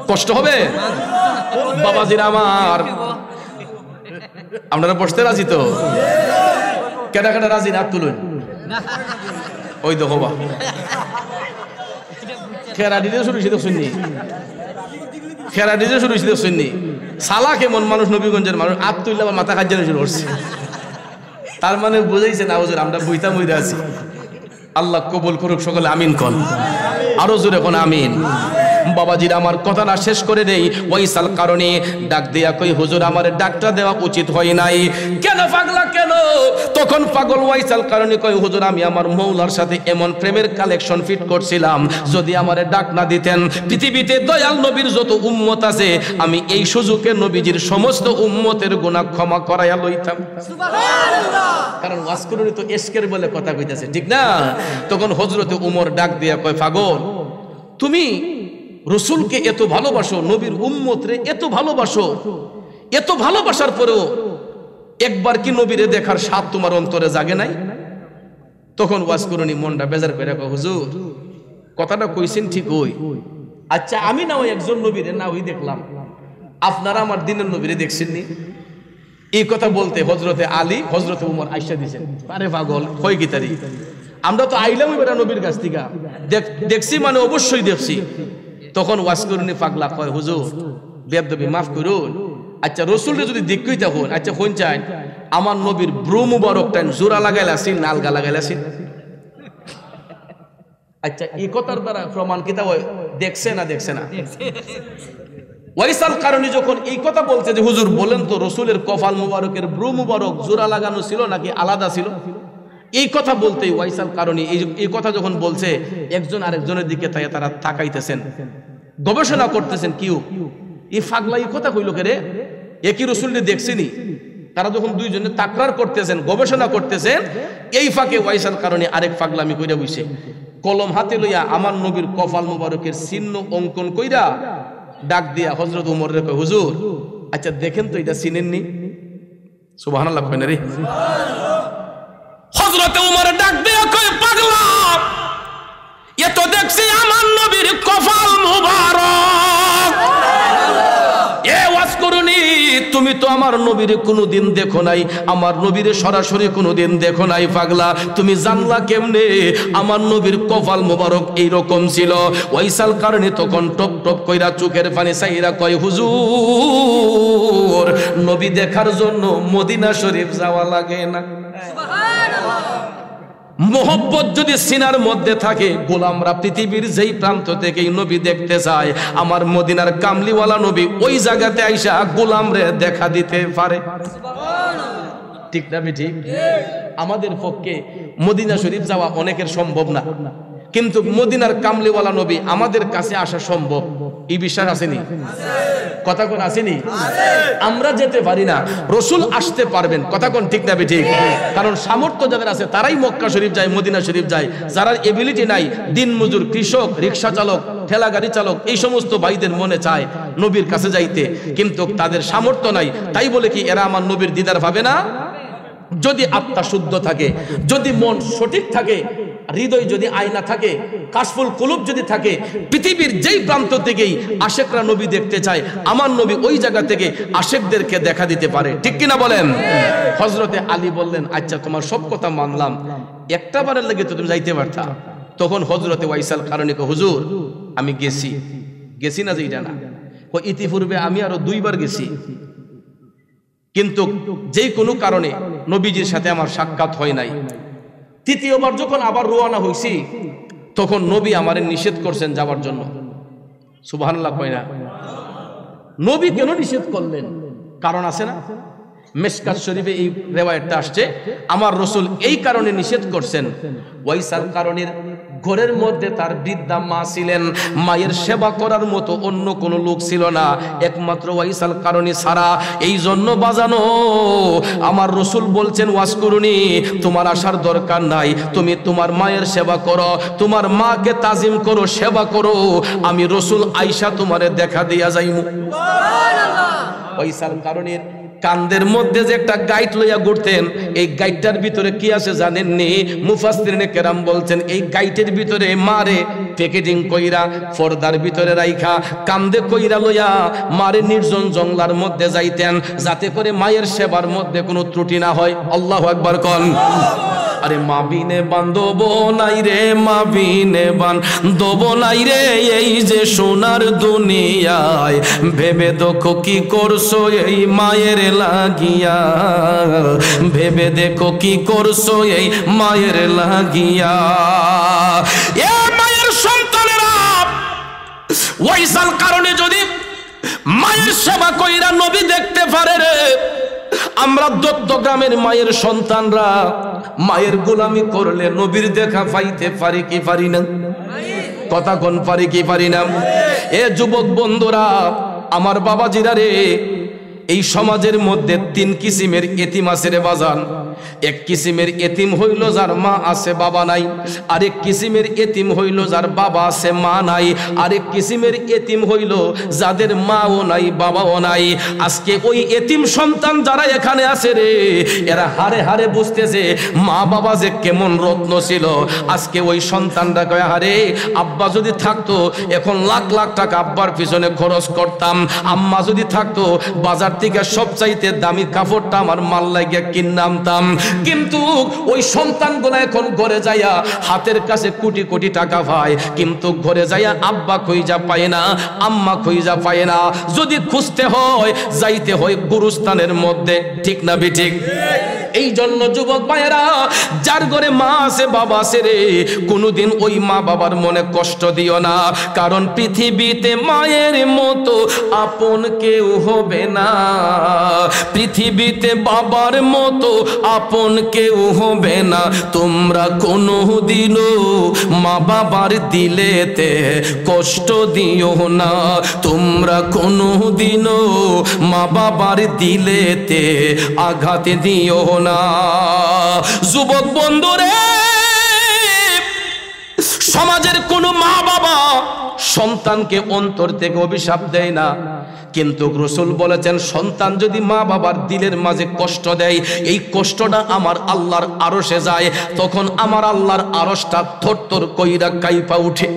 কষ্ট হবে। বাবাজিরা আমার, আপনারা বসতে রাজি তো? কেটা কেটা রাজি না? তুলুন। ওই দেখো বা খেরা দিতে শুরু হয়েছে, শুননি? খেরা দিতে শুরু হয়েছে, শুননি? সালা কেমন মানুষ, নবীগঞ্জের মানুষ, আত্মুল্লাহ মাথা কাজ শুরু করছে। তার মানে বুঝাইছে না হুজুর, আমরা বইতা বইতে আছি। আল্লাহ কবুল করুক সকলে, আমিন কোন, আরো জোরে কোন আমিন। বাবাজির আমার কথাটা শেষ করে দেই। ওয়াইসাল কারণে ডাক দেয়া কই, হুজুর আমার ডাকটা দেওয়া উচিত হয় নাই। কেন পাগলা কেন? তখন পাগল ওয়াইসাল কারণে কই, হুজুর আমি আমার মৌলার সাথে এমন প্রেমের কালেকশন ফিট করছিলাম, যদি আমারে ডাক না দিতেন, পৃথিবীতে দয়াল নবীর যত উম্মত আছে, আমি এই সুযোগে নবীজির সমস্ত উম্মতের গুনাহ ক্ষমা করাইয়া লইতাম। সুবহানাল্লাহ। কারণ ওয়াজ করুনি তো এশকের বলে কথা কইতাছে, ঠিক না? তখন হযরতে উমর ডাক দিয়া কয়, পাগল, তুমি রসুলকে এত ভালোবাসো, নবীর উম্মতরে এত ভালোবাসো, এত ভালোবাসার পরেও একবার কি নবীরে দেখার স্বাদ তোমার অন্তরে জাগে নাই? তখন ওয়াজ করুনি মনটা বেজার করে কয়, হুজুর কথাটা কইছেন ঠিক ওই, আচ্ছা আমি না ওই একজন নবীরে না ওই দেখলাম, আপনারা আমার দিনের নবীরে দেখছেননি? এই কথা বলতে হযরতে আলী, হযরতে উমর আইসা দিয়েছেন। আরে পাগল, কই গিতারি, আমরা তো আইলাম এবার নবীর কাছ থেকে, দেখছি মানে অবশ্যই দেখছি। তখন ওয়াজ করুনি পাগলা কয়, হুজুর বেয়াদবি মাফ করুন, আচ্ছা রসুলরে যদি দেখই তখন, আচ্ছা কোন চাই আমার নবীর ব্রু মুবারক টাইম জোড়া লাগাইলাছিন না আলগা লাগাইলাছিন? আচ্ছা এই কথার দ্বারা প্রমাণ কি তা দেখছে না দেখছে না? ওয়াইসাল কারণী যখন এই কথা বলছে যে হুজুর বলেন তো রসুলের কপাল মুবারকের ব্রু মুবারক জোড়া লাগানো ছিল নাকি আলাদা ছিল, এই কথা বলতেই ওয়াইসাল কারণী এই কথা যখন বলছে একজন আরেকজনের দিকে তারা তাকাইতেছেন, গবেষণা করতেছেন। কিউ এই ফাগলা এই কথা কইল কে রে, একই রসুলকে দেখছেনি। তারা যখন দুইজনে তাকরার করতেছেন, গবেষণা করতেছেন, এই ফাঁকে ওয়াইসাল কারণী আরেক ফাগলামি কইরা বইছে, কলম হাতে লইয়া আমার নবীর কপাল মুবারকের চিহ্ন অঙ্কন কইরা ডাক দিয়া হযরত ওমর রে কয়, হুজুর আচ্ছা দেখেন তো এটা চিনেননি? সুবহানাল্লাহ কয় না রে? হযরত ওমর ডাক দিয়া কয়, পাগলা এ তো দেখছি আমার নবীর কপাল মুবারক। এ ওয়াজ করুনি, তুমি তো আমার নবীর কোনোদিন দেখো নাই, আমার নবীর সরাসরি কোনোদিন দেখো নাই। পাগলা তুমি জানলা কেমনে আমার নবীর কপাল মোবারক এইরকম ছিল? ওয়াইসাল কারণী তখন টপ টপ কইরা চোখের পানি চাইরা কয়, হুজুর নবী দেখার জন্য মদিনা শরীফ যাওয়া লাগে না। মোহব্বত যদি সিনার মধ্যে থাকে, গোলামরা পৃথিবীর যেই প্রান্ত থেকে নবী দেখতে চায়, আমার মদিনার কামলিওয়ালা নবী ওই জায়গাতে আইসা গোলামরে দেখা দিতে পারে। ঠিক না ঠিক? আমাদের পক্ষে মদিনা শরীফ যাওয়া অনেকের সম্ভব না, কিন্তু মদিনার কামলিওয়ালা নবী আমাদের কাছে আসা সম্ভব। এই বিশ্বাস আসেনি? কথা কোন আসেনি? আমরা যেতে পারি না, রসুল আসতে পারবেন। কথা কোন ঠিক না ঠিক? কারণ সামর্থ্য যাদের আছে তারাই মক্কা শরীফ যায়, মদিনা শরীফ যায়। যারা এবিলিটি নাই, দিন মজুর, কৃষক, রিক্সা চালক, ঠেলা গাড়ি চালক, এই সমস্ত ভাইদের মনে চায় নবীর কাছে যাইতে, কিন্তু তাদের সামর্থ্য নাই। তাই বলে কি এরা আমার নবীর দিদার পাবে না? যদি আত্মা শুদ্ধ থাকে, যদি মন সঠিক থাকে, হৃদয় যদি আয়না থাকে, কাশফুল কুলুব যদি থাকে, পৃথিবীর যেই প্রান্ত থেকেই আশেকরা নবী দেখতে চায়, আমার নবী ওই জায়গা থেকে আশেকদেরকে দেখা দিতে পারে। ঠিক কিনা বলেন? হযরতে আলী বললেন, আচ্ছা তোমার সব কথা মানলাম, একটা বারের লেগে তো তুমি যাইতে পারতা। তখন হযরতে ওয়াইসাল কারণী কয়, হুজুর আমি গেছি না যে এটা না, ইতিপূর্বে আমি আরো 2 বার গেছি, কিন্তু যেই কোনো কারণে নবীজির সাথে আমার সাক্ষাৎ হয় নাই। 3য়বার যখন আবার রওনা হইছি, তখন নবী আমারে নিষেধ করছেন যাওয়ার জন্য। সুবহানাল্লাহ কয় না? নবী কেন নিষেধ করলেন? কারণ আছে না? মিশকাত শরীফে এই রিওয়ায়াতটা আসছে, আমার রাসূল এই কারণে নিষেধ করছেন। ওয়াইসাল কারণীর ঘরের মধ্যে তার বৃদ্ধা মা ছিলেন, মায়ের সেবা করার মতো অন্য কোনো লোক ছিল না, একমাত্র ওয়াইসাল কারণী ছাড়া। এই জন্য বাজানো আমার রাসূল বলছেন, ওয়াজ করুনি তোমার আসার দরকার নাই, তুমি তোমার মায়ের সেবা করো, তোমার মাকে তাজিম করো, সেবা করো, আমি রাসূল আয়েশা তোমারে দেখা দিয়া যাইমু। সুবহানাল্লাহ। ওয়াইসাল কারণীর কান্দের মধ্যে যে একটা গাইড লইয়া ঘুরতেন, এই গাইডটার ভিতরে কি আছে জানেননি? মুফাসসিরিনে কেরাম বলছেন, এই গাইডের ভিতরে মারে প্যাকেজিং কইরা পর্দার ভিতরে রাইখা কান্দে কইরা লইয়া মারে নির্জন জঙ্গলার মধ্যে যাইতেন, যাতে করে মায়ের সেবার মধ্যে কোনো ত্রুটি না হয়। আল্লাহু আকবার কোন। আরে মা বিনে বান্ধব নাই রে, মা বিনে বান্ধব নাই রে, এই যে সোনার দুনিয়ায়, ভেবে দেখো কি করছো এই মায়ের লাগিয়া, ভেবে দেখো কি করছো এই মায়ের লাগিয়া। এ মায়ের সন্তানেরা, ওয়াইসাল কারণে যদি মায়ের সেবা কইরা নবী দেখতে পারে রে, আমরা দত্ত গ্রামের মায়ের সন্তানরা মায়ের গোলামি করলে নবীর দেখা পাইতে পারি কি পারি না? কথা কোন পারি কি পারি না? এ যুবক বন্ধুরা, আমার বাবাজিরা রে, এই সমাজের মধ্যে 3 কিসিমের এতিম আছে রে বাজান। এক কিসিমের এতিম হইল যার মা আছে বাবা নাই, আরেক কিসিমের এতিম হইল যার বাবা আছে মা নাই, আরেক কিসিমের এতিম হইল যাদের মাও নাই বাবাও নাই। আজকে ওই এতিম সন্তান যারা এখানে আছে রে, এরা হারে হারে বুঝতেছে মা বাবা যে কেমন রত্ন ছিল। আজকে ওই সন্তানরা কয়, হারে আব্বা যদি থাকতো এখন লাখ লাখ টাকা আব্বার পিছনে খরচ করতাম, আম্মা যদি থাকতো বাজার থেকে সবচাইতে দামি কাপড়টা আমার মাল লাগিয়া কিনতাম। কিন্তু ওই সন্তানগুলো এখন ঘরে যাইয়া হাতের কাছে কোটি কোটি টাকা পায়, কিন্তু ঘরে যাইয়া আব্বা খুঁজা পায় না, আম্মা খুঁজা পায় না। যদি খুঁজতে হয় যাইতে হয় গুরুস্থানের মধ্যে। ঠিক না বেঠিক? এই জন্য যুবক ভাইয়েরা, যার ঘরে মা আছে বাবা আছে রে, কোনোদিন ওই মা বাবার মনে কষ্ট দিও না, কারণ পৃথিবীতে মায়ের মতো আপন কেউ হবে না, পৃথিবীতে বাবার মতো আপন কেউ হবে না। তোমরা কোনোদিনও মা বাবার দিলেতে কষ্ট দিও না, তোমরা কোনোদিনও মা বাবার দিলেতে আঘাত দিও না। যুবক বন্ধুরে, সমাজের কোনো মা বাবা সন্তানকে অন্তর থেকে অভিশাপ দেয় না, কিন্তু রাসূল বলেছেন সন্তান যদি মা বাবার দিলের মাঝে কষ্ট দেয়, এই কষ্টটা আমার আল্লাহর আরশে যায়, তখন আমার আল্লাহর আরশটা থরথর কইরা কাইপা উঠে।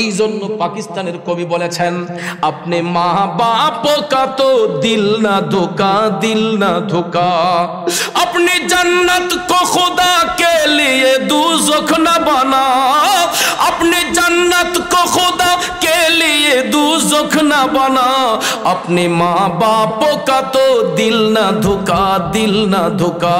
এই জন্য পাকিস্তানের কবি বলেছেন, আপনি মা বাপ কা তো দিল না ধোকা, দিল না ধোকা, अपनी जन्नत को खुदा के लिए दोज़ख न बना, अपनी जन्नत को खुदा के लिए दोज़ख न बना, अपने माँ बापों का तो दिल ना धोका, दिल ना धोका।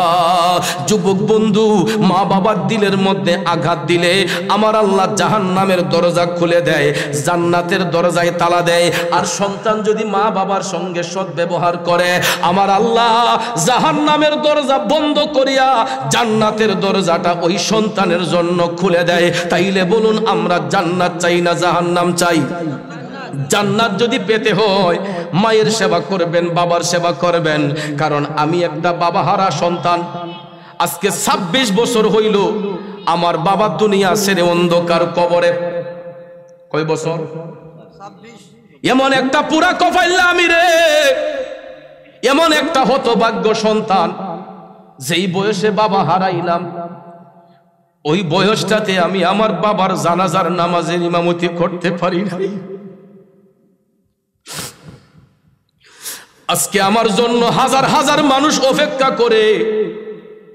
যুবক বন্ধু, মা বাবার দিলের মধ্যে আঘাত দিলে আমার আল্লাহ জাহান্নামের দরজা খুলে দেয়, জান্নাতের দরজায় তালা দেয়। আর সন্তান যদি মা বাবার সঙ্গে সদ্ব্যবহার করে, আমার আল্লাহ জাহান্নামের দরজা বন্ধ করিয়া জান্নাতের দরজাটা ওই সন্তানের জন্য খুলে দেয়। তাইলে বলুন, আমরা জান্নাত চাই না জাহান্নাম চাই? জান্নাত যদি পেতে হয় মায়ের সেবা করবেন, বাবার সেবা করবেন, কারণ আমি একটা বাবাহারা সন্তান। আজকে 26 বছর হইল আমার বাবা দুনিয়া ছেড়ে অন্ধকার কবরে। কয় বছর? 26। এমন একটা পুরা কপাইল্লা আমি রে, এমন একটা হতভাগ্য সন্তান, যেই বয়সে বাবা হারাইলাম, ওই বয়সটাতে আমি আমার বাবার জানাজার নামাজের ইমামতি করতে পারি না। আজকে আমার জন্য হাজার হাজার মানুষ অপেক্ষা করে,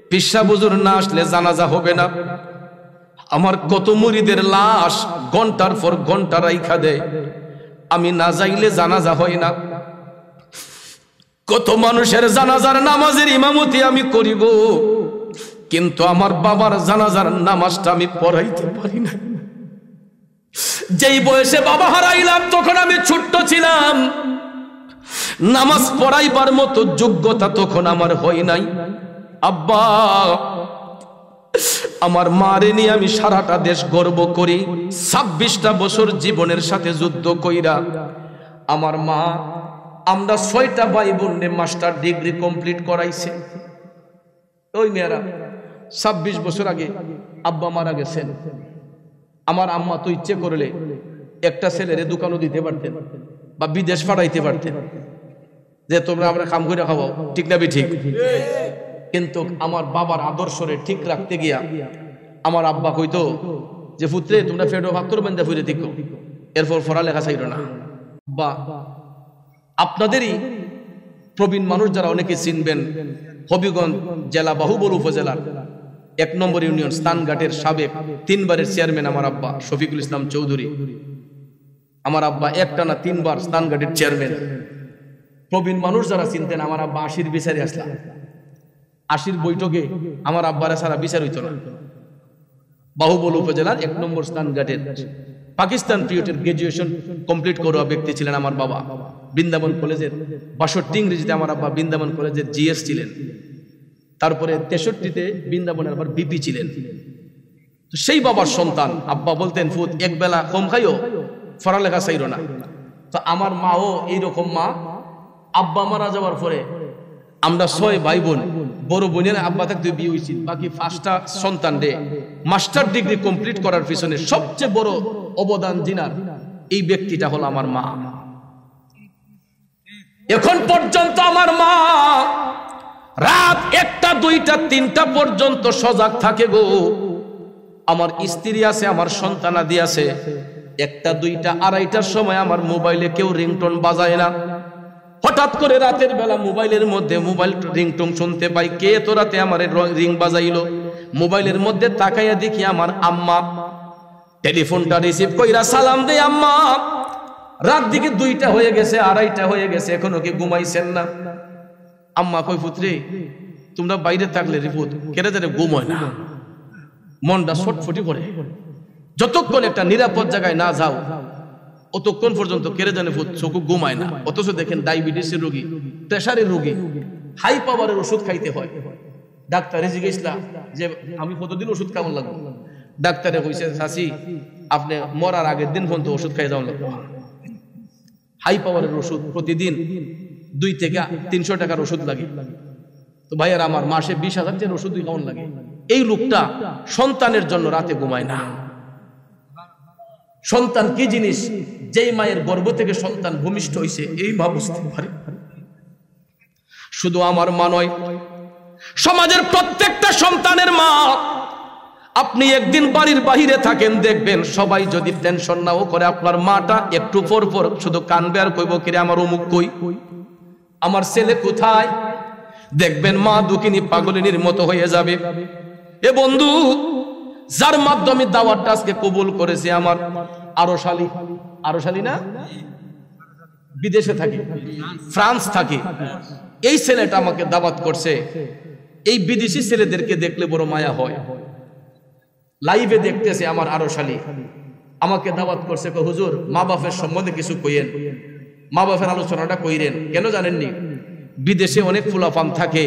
পিসা হুজুর না আসলে জানাজা হবে না। আমার কত মুরিদের লাশ ঘন্টার পর ঘন্টা রাইখা দেয়, আমি না যাইলে জানাজা হয় না। কত মানুষের জানাজার নামাজের ইমামতি আমি করিব, কিন্তু আমার বাবার জানাজার নামাজটা আমি পড়াইতে পারি না। যেই বয়সে বাবা হারাইলাম তখন আমি ছোট্ট ছিলাম, নামাজ পড়াইবার মতো যোগ্যতা তখন আমার হয় নাই। আব্বা, আমার মারে নিয়ে আমি সারাটা দেশ গর্ব করি। 26টা বছর জীবনের সাথে যুদ্ধ কইরা আমার মা, আমরা 6টা ভাই বোনে মাস্টার ডিগ্রি কমপ্লিট করাইছে। ওই মেয়েরা 26 বছর আগে আব্বা মারা গেছেন। আমার আম্মা তো ইচ্ছে করলে একটা ছেলেরে দোকানও দিতে পারতেন বা বিদেশ পাঠাইতে পারতেন, যে তোমরা আমরা কাম করে খাওয়াও, ঠিক না ঠিক? কিন্তু আমার বাবার আদর্শরে ঠিক রাখতে গিয়া আমার আব্বা কইতো যে, পুত্রে তোমরা ফেডো ফাক্তর বেঁধে ফুরে দেখো, এরপর পড়ালেখা চাইল না। বা আপনাদেরই প্রবীণ মানুষ যারা অনেকে চিনবেন, হবিগঞ্জ জেলা বাহুবল উপজেলার 1 নম্বর ইউনিয়ন স্থানঘাটের সাবেক 3 বারের চেয়ারম্যান আমার আব্বা শফিকুল ইসলাম চৌধুরী। আমার আব্বা একটানা 3 বার স্থানঘাটের চেয়ারম্যান। প্রবীণ মানুষ যারা চিনতেন, আমার আব্বা 80 বিচারে আসলাম, 80 বৈঠকে আমার আব্বারা সারা বিচার হইত না। বাহুবল উপজেলার 1 নম্বর স্থানঘাটের পাকিস্তান পিরিয়ডের গ্রাজুয়েশন কমপ্লিট করা ব্যক্তি ছিলেন আমার বাবা। বৃন্দাবন কলেজের 62 ইংরেজিতে আমার আব্বা বৃন্দাবন কলেজের জিএস ছিলেন। তারপরে 63-তে বৃন্দাবনের আবার বিপি ছিলেন। তো সেই বাবার সন্তান আব্বা বলতেন, ফুত এক বেলা কম খাইও, পড়ালেখা চাইল না। তো আমার মাও এইরকম মা। আব্বা মারা যাওয়ার পরে আমরা 6 ভাই বোন, বড় বোনের আব্বা থাকতে বিয়ে হয়েছিল, বাকি 5টা সন্তান রে মাস্টার ডিগ্রি কমপ্লিট করার পিছনে সবচেয়ে বড় অবদান যিনার, এই ব্যক্তিটা হলো আমার মা। এখন পর্যন্ত আমার মা রাত 1টা 2টা 3টা পর্যন্ত সজাগ থাকে গো। আমার স্ত্রী আছে, আমার সন্তানাদি আছে। 1টা 2টা 2:30টার সময় আমার মোবাইলে কেউ রিংটোন বাজায় না। হঠাৎ করে রাতের বেলা মোবাইলের মধ্যে মোবাইল রিংটোন শুনতে পাই, কে এত রাতে আমার রিং বাজাইলো। মোবাইলের মধ্যে তাকাইয়া দেখি আমার আম্মা। টেলিফোনটা রিসিভ কইরা সালাম দেই, আম্মা রাত দিকে 2টা হয়ে গেছে, 2:30টা হয়ে গেছে, এখনো কি ঘুমাইছেন না? আম্মা কই পুত্রে তোমরা বাইরে থাকলে রিপুত কেটে যেতে ঘুম হয় না, মনটা ছটফটি করে, যতক্ষণ একটা নিরাপদ জায়গায় না যাও অতক্ষণ পর্যন্ত কেড়ে জানে চোখে ঘুমায় না। অথচ দেখেন ডায়াবেটিসের রোগী, প্রেসারের রোগী, হাই পাওয়ারের ওষুধ খাইতে হয়। ডাক্তারে জিজ্ঞেসলাম যে আমি কতদিন ওষুধ কেমন লাগবে? ডাক্তারে কইছে চাচি আপনি মরার আগের দিন পর্যন্ত ওষুধ খাই যাওয়া লাগবে। হাই পাওয়ারের ওষুধ প্রতিদিন 2 থেকে 300 টাকার ওষুধ লাগে। তো ভাইয়ার আমার মাসে 20,000 টাকার ওষুধ কেমন লাগে? এই লোকটা সন্তানের জন্য রাতে ঘুমায় না। সন্তান কি জিনিস, যেই মায়ের গর্ভ থেকে সন্তান ভূমিষ্ঠ হইছে এই মা বুঝতে পারে। শুধু আমার মা নয়, সমাজের প্রত্যেকটা সন্তানের মা। আপনি একদিন বাড়ির বাহিরে থাকেন, দেখবেন সবাই যদি টেনশন নাও করে আপনার মাটা একটু পর পর শুধু কানবে আর কইব কিরে আমার অমুক কই, আমার ছেলে কোথায়। দেখবেন মা দুঃখিনী পাগলিনীর মতো হয়ে যাবে। এ বন্ধু, যার মাধ্যমে দাওয়াতটা আজকে কবুল করেছে আমার আরো শালী না, বিদেশে থাকে, ফ্রান্স থাকে, এই ছেলেটা আমাকে দাওয়াত করছে। এই বিদেশি ছেলেদেরকে দেখলে বড় মায়া হয়। লাইভে দেখতেছে আমার আরো শালী, আমাকে দাওয়াত করছে, হুজুর মা বাপের সম্বন্ধে কিছু কইেন, মা বাপের আলোচনাটা কইরেন। কেন জানেননি? বিদেশে অনেক ফুলাফান থাকে,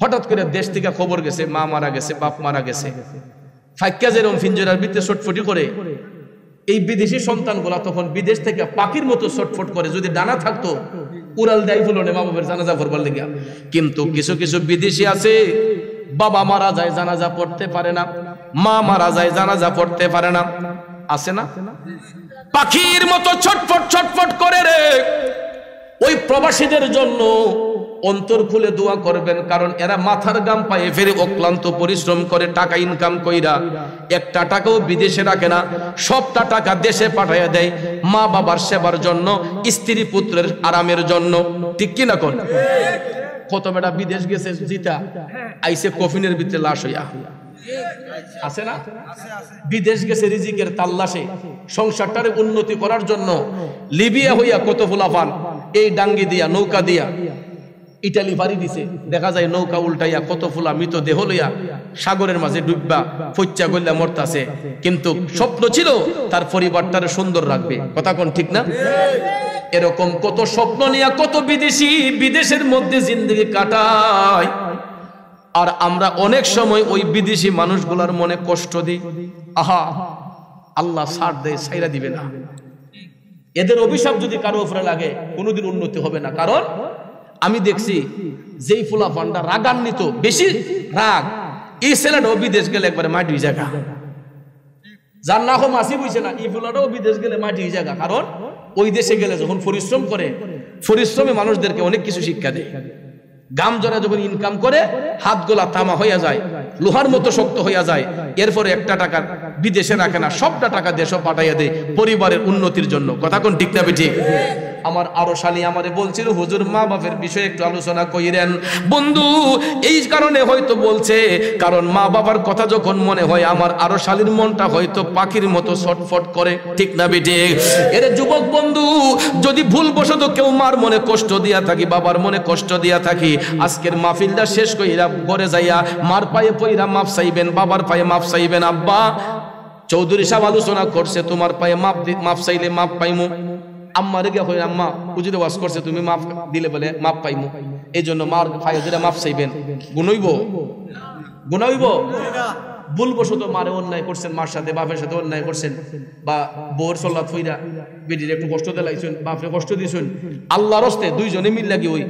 হঠাৎ করে দেশ থেকে খবর গেছে মা মারা গেছে, বাপ মারা গেছে, ফাইক্কা যেরকম ফিঞ্জরার ভিতরে ছটফটি করে, এই বিদেশি সন্তানগুলা তখন বিদেশ থেকে পাখির মতো ছটফট করে। যদি ডানা থাকতো উড়াল দেয় ফুলনে মা বাপের জানাজা পড়বার লেগে। কিন্তু কিছু কিছু বিদেশি আছে, বাবা মারা যায় জানাজা পড়তে পারে না, মা মারা যায় জানাজা পড়তে পারে না, আছে না? পাখির মতো ছটফট ছটফট করে রে। ওই প্রবাসীদের জন্য অন্তর খুলে দোয়া করবেন, কারণ এরা মাথার গাম পায়ে ফেরে অক্লান্ত পরিশ্রম করে টাকা ইনকাম কইরা একটা টাকাও বিদেশে রাখে না, সবটা টাকা দেশে পাঠাইয়া দেয় মা বাবার সেবার জন্য, স্ত্রী পুত্রের আরামের জন্য। ঠিক কিনা কোন? কত বেটা বিদেশ গেছে জিতা, আইসে কফিনের ভিতরে লাশ হইয়া, আছে না? বিদেশ গেছে রিজিকের তাল্লাশে, সংসারটারে উন্নতি করার জন্য। লিবিয়া হইয়া কত ফুলাফান এই ডাঙ্গি দিয়া নৌকা দিয়া ইটালি বাড়ি দিছে, দেখা যায় নৌকা উল্টাইয়া কত ফুলা মৃত দেহ লইয়া সাগরের মাঝে ডুববা ফচ্চা গল্লা মরতাছে। কিন্তু স্বপ্ন ছিল তার পরিবারটারে সুন্দর রাখবে। কথা কোন ঠিক না? এরকম কত স্বপ্ন নিয়ে কত বিদেশি বিদেশের মধ্যে জিন্দগি কাটায়। আর আমরা অনেক সময় ওই বিদেশি মানুষগুলার মনে কষ্ট দিই। আহা, আল্লাহ ছাড় দেয়, ছাইরা দিবে না। এদের অভিশাপ যদি কারো উপরে লাগে কোনোদিন উন্নতি হবে না। কারণ আমি দেখছি যেই ফুলাফানটা রাগান্বিত, বেশি রাগ, এই ছেলেটাও বিদেশ গেলে একবারে মাটি জায়গা, যার না হোক মাসি বুঝছে না, এই ফুলাটাও বিদেশ গেলে মাটি জায়গা। কারণ ওই দেশে গেলে যখন পরিশ্রম করে, পরিশ্রমে মানুষদেরকে অনেক কিছু শিক্ষা দেয়। গাম জরা যখন ইনকাম করে হাতগুলা তামা হইয়া যায়, লোহার মতো শক্ত হইয়া যায়। এরপরে একটা টাকা বিদেশে রাখে না, সবটা টাকা দেশে পাঠাইয়া দেয় পরিবারের উন্নতির জন্য। কথা কোন ঠিক না ঠিক? আমার আরো শালী আমারে বলছিল, হুজুর মা বাপের বিষয়ে একটু আলোচনা কইরেন। বন্ধু, এই কারণে হয়তো বলছে, কারণ মা বাবার কথা যখন মনে হয় আমার আরো শালীর মনটা হয়তো পাখির মতো ছটফট করে। ঠিক না বেটে? এর যুবক বন্ধু, যদি ভুলবশত কেউ মার মনে কষ্ট দিয়া থাকি, বাবার মনে কষ্ট দিয়া থাকি, আজকের মাহফিলটা শেষ কইরা ঘরে যাইয়া মার পায়ে পইরা মাপ চাইবেন, বাবার পায়ে মাপ চাইবেন। আব্বা চৌধুরী সাহেব আলোচনা করছে, তোমার পায়ে মাপ চাইলে মাপ পাইমু। আম্মা রেগে হই, আম্মা হুজুরে ওয়াজ করছে, তুমি মাপ দিলে বলে মাপ পাইমু, এই জন্য মার পায়ে ধরে মাপ চাইবেন। গুনাইব? গুনাইব? ভুলবশত মারে অন্যায় করছেন, মার সাথে বাপের সাথে অন্যায় করছেন, বা বউর সল্লাত হইরা বেটির একটু কষ্ট দিলাইছেন, বাপে কষ্ট দিয়েছেন, আল্লাহর হস্তে দুইজনে মিল লাগি ওই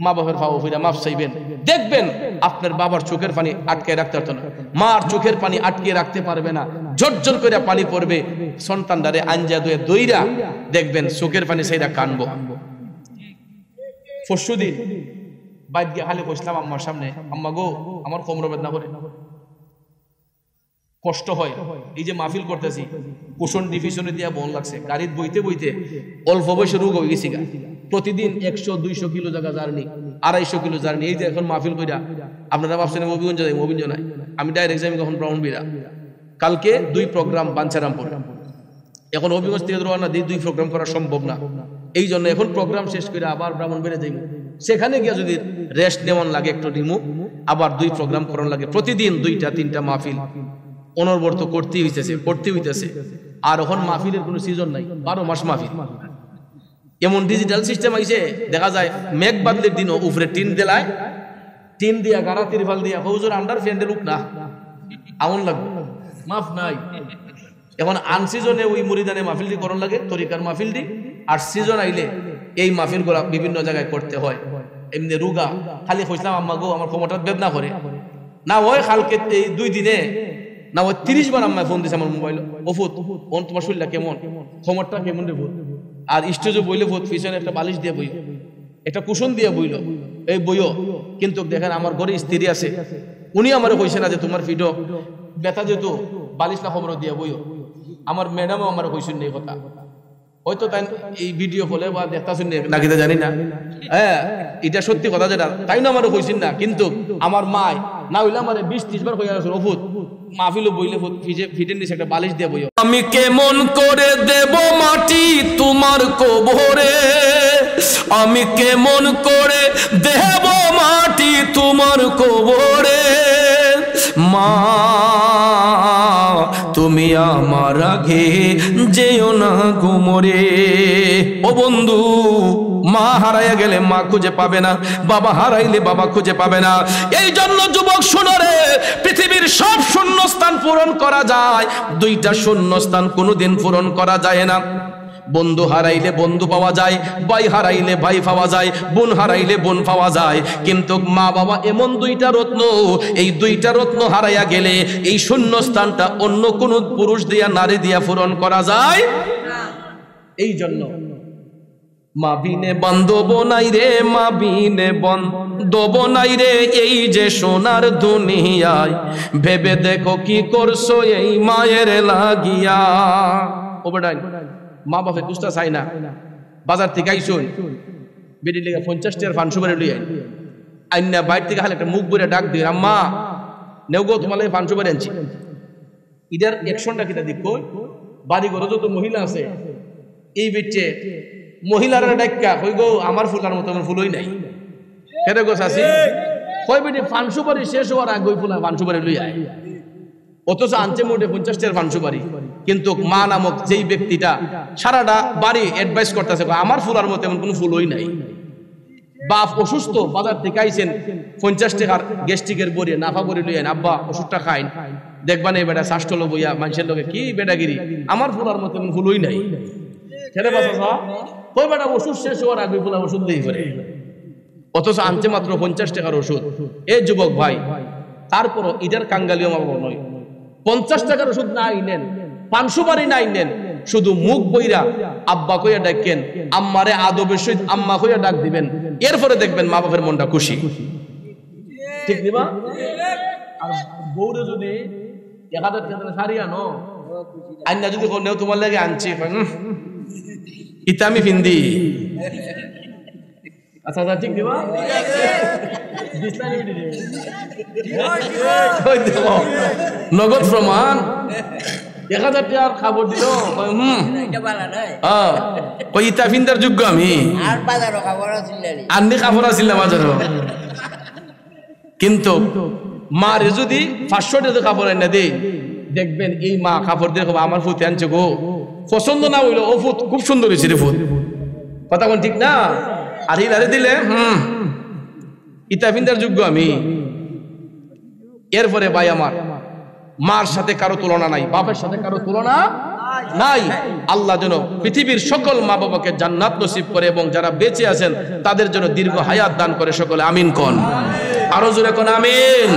মা বাপের পাও হইরা মাপ চাইবেন। দেখবেন আপনার বাবার চোখের পানি আটকে রাখতে পারতো না, মার চোখের পানি আটকে রাখতে পারবে না, ঝরঝর করে পানি পড়বে। সন্তানদারে আঞ্জা দুয়ে দইরা দেখবেন চোখের পানি সেইরা কানবো। পরশুদিন বাইর গিয়ে হালে বসলাম আম্মার সামনে, আম্মা গো আমার কোমর বেদনা করে, কষ্ট হয়, এই যে মাহফিল করতেছি কুশন ডিভিশনে দিয়া বল লাগছে, গাড়িতে বইতে বইতে অল্প বয়সে রোগ হয়ে গেছি। প্রতিদিন 100-200 কিলো জায়গা জার্নি, 250 কিলো জার্নি। এই যে এখন মাহফিল কইরা আপনারা ভাবছেন অভিগঞ্জ যাই, অভিগঞ্জ নাই, আমি ডাইরেক্ট যাই কখন ব্রাহ্মণবিরা। কালকে 2 প্রোগ্রাম বাঞ্ছারামপুর, এখন অভিগঞ্জ থেকে রওনা দিই, 2 প্রোগ্রাম করা সম্ভব না। এই জন্য এখন প্রোগ্রাম শেষ করে আবার ব্রাহ্মণবিরা যাই। সেখানে গিয়ে যদি রেস্ট নেওয়ান লাগে একটু রিমুভ, আবার 2 প্রোগ্রাম করার লাগে, প্রতিদিন 2টা 3টা মাহফিল অনবরত করতে হইতেছে। আর এখন মাহফিলের কোনো সিজন নাই, 12 মাস মাহফিল। এমন ডিজিটাল সিস্টেম আইছে, দেখা যায় মেঘ বাদলের দিনও উপরে টিন দেলায়, টিন দিয়া গাড়া তিরফাল দিয়া হুজুর আন্ডার ফ্যান্ডের উঠ না আমন লাগবে, মাফ নাই। এখন আনসিজনে ওই মুরিদানে মাহফিলটি করার লাগে, তরিকার মাহফিলটি, আর সিজন আইলে এই মাহফিলগুলো বিভিন্ন জায়গায় করতে হয়। এমনি রুগা খালি কইলাম আম্মা গো আমার ক্ষমতা বেদনা করে না, ওই কালকে এই 2 দিনে না ওই 30 বার আম্মা ফোন দিছে আমার মোবাইল, ওফুত ওন তোমার শরীরটা কেমন, ক্ষমতা কেমন রে ভূত। আর স্টেজে বইলে ভূত পিছনে একটা বালিশ দিয়ে বই, একটা কুশন দিয়ে বইল, এই বইও। কিন্তু দেখেন আমার ঘরে স্ত্রী আছে, উনি আমারে কইছে না যে তোমার ফিডো ব্যথা যেহেতু বালিশ না খবর দিয়ে বইও। আমার ম্যাডামও আমার কইছেন এই কথা, হয়তো তাই এই ভিডিও হলে বা দেখতা শুনে নাকি জানি না। হ্যাঁ, এটা সত্যি কথা, যেটা তাই না আমারও কইছেন না। কিন্তু আমার মায় না হইলে আমার 20-30 বার কইয়া গেছে, অভূত মাহফিলও বইলে ফিটের নিচে একটা বালিশ দিয়ে বইও। আমি কেমন করে দেব মাটি তোমার কবরে, আমি কেমন করে দেব মাটি তোমার কবরে, মা তুমি আমার আগে যেও না গোমরে। ও বন্ধু, মা হারাইয়া গেলে মা খুঁজে পাবে না, বাবা হারাইলে বাবা খুঁজে পাবে না। এই জন্য যুবক শোনো রে, পৃথিবীর সব শূন্যস্থান পূরণ করা যায়, 2টা শূন্যস্থান কোনোদিন পূরণ করা যায় না। বন্ধু হারাইলে বন্ধু পাওয়া যায়, ভাই হারাইলে ভাই পাওয়া যায়, বোন হারাইলে বোন পাওয়া যায়। কিন্তু মা বাবা এমন 2টা রত্ন, এই 2টা রত্ন হারাইয়া গেলে এই শূন্যস্থানটা অন্য কোন পুরুষ দিয়া নারী দিয়া পূরণ করা যায় না। এই জন্য মা বিনে বান্ধব নাই রে, মা বিনে বান্ধব নাই রে, এই যে সোনার দুনিয়ায়, ভেবে দেখো কি করছো এই মায়ের লাগিয়া। ও বেটাই, মা বাপে দুষ্টা চাই না, বাজার থেকে আইসুন বেটি লেগে 50 টাকার ফানসু বাড়ি লই আইনা বাইর থেকে খালি একটা মুখ ভরে ডাক দিই, আম্মা নেও গো তোমার লাগে ফানসু বাড়ি আনছি। ইদার অ্যাকশনটা কিটা দেখো, বাড়ি ঘরে যত মহিলা আছে এই বেটে মহিলারা ডাক্কা কই গো আমার ফুলার মতো আমার ফুলই নাই, কেন গো চাচি কই বেটি ফানসু বাড়ি শেষ হওয়ার আগে ওই ফুলা ফানসু বাড়ি লই আয়। অথচ আনছে মোটে 50 টাকার ফানসু বাড়ি। কিন্তু মা নামক যেই ব্যক্তিটা সারাটা বাড়ি অ্যাডভাইস করতেছে আমার ফুলার মতো এমন কোনো ফুলই নাই। বাপ অসুস্থ, বাজার থেকে আইছেন 50 টাকার গ্যাস্ট্রিকের বড়ি নাফা বড়ি লই আইন, আব্বা ওষুধটা খাইন, দেখবা না বেটা শ্বাসটল বইয়া মানুষের লোকে কি বেটাগিরি, আমার ফুলার মতো এমন ফুলই নাই। ছেলে বাচ্চা কই বেটা ওষুধ শেষ হওয়ার আগে ফুলা ওষুধ দিয়ে করে, অথচ আনছে মাত্র 50 টাকার ওষুধ। এই যুবক ভাই, তারপরও ইটার কাঙ্গালিও মা বাবা নয়, 50 টাকার ওষুধ না আইনেন, 500 বাড়ি না আইনেন, শুধু মুখ বইরা আব্বা কইয়া ডাকেন, আম্মারে আদবের সহিত আম্মা কইয়া ডাক দিবেন, এরপরে দেখবেন মা বাবার মনটা খুশি। ঠিক দিবা? আর বউরে যদি 1000 টাকা সারি আনো, আইনা যদি কোনেও তোমার লাগে আনছি, ইতা আমি ফিন্দি। আচ্ছা আচ্ছা, ঠিক দিবা? নগদ প্রমাণ 1000 টাকার খবর দিল, ইতা ফিন্দার যোগ্য আমি আন্নি কাপড় আছিল না বাজারও। কিন্তু মারে যদি 500 টাকা কাপড় আনা দেই, দেখবেন এই মা কাপড় দিয়ে আমার ফুতে আনছে গো, পছন্দ না হইলো ও ফুত খুব সুন্দর হয়েছে রে ফুত, কথা কোন ঠিক না? আর হিলারে দিলে ইতা ফিন্দার যোগ্য আমি। এরপরে ভাই আমার, মার সাথে কারো তুলনা নাই, বাপের সাথে কারো তুলনা নাই। আল্লাহ যেন পৃথিবীর সকল মা বাবাকে জান্নাত নসিব করে এবং যারা বেঁচে আছেন তাদের জন্য দীর্ঘ হায়াত দান করে, সকলে আমিন কোন, আরো জোরে কোন আমিন।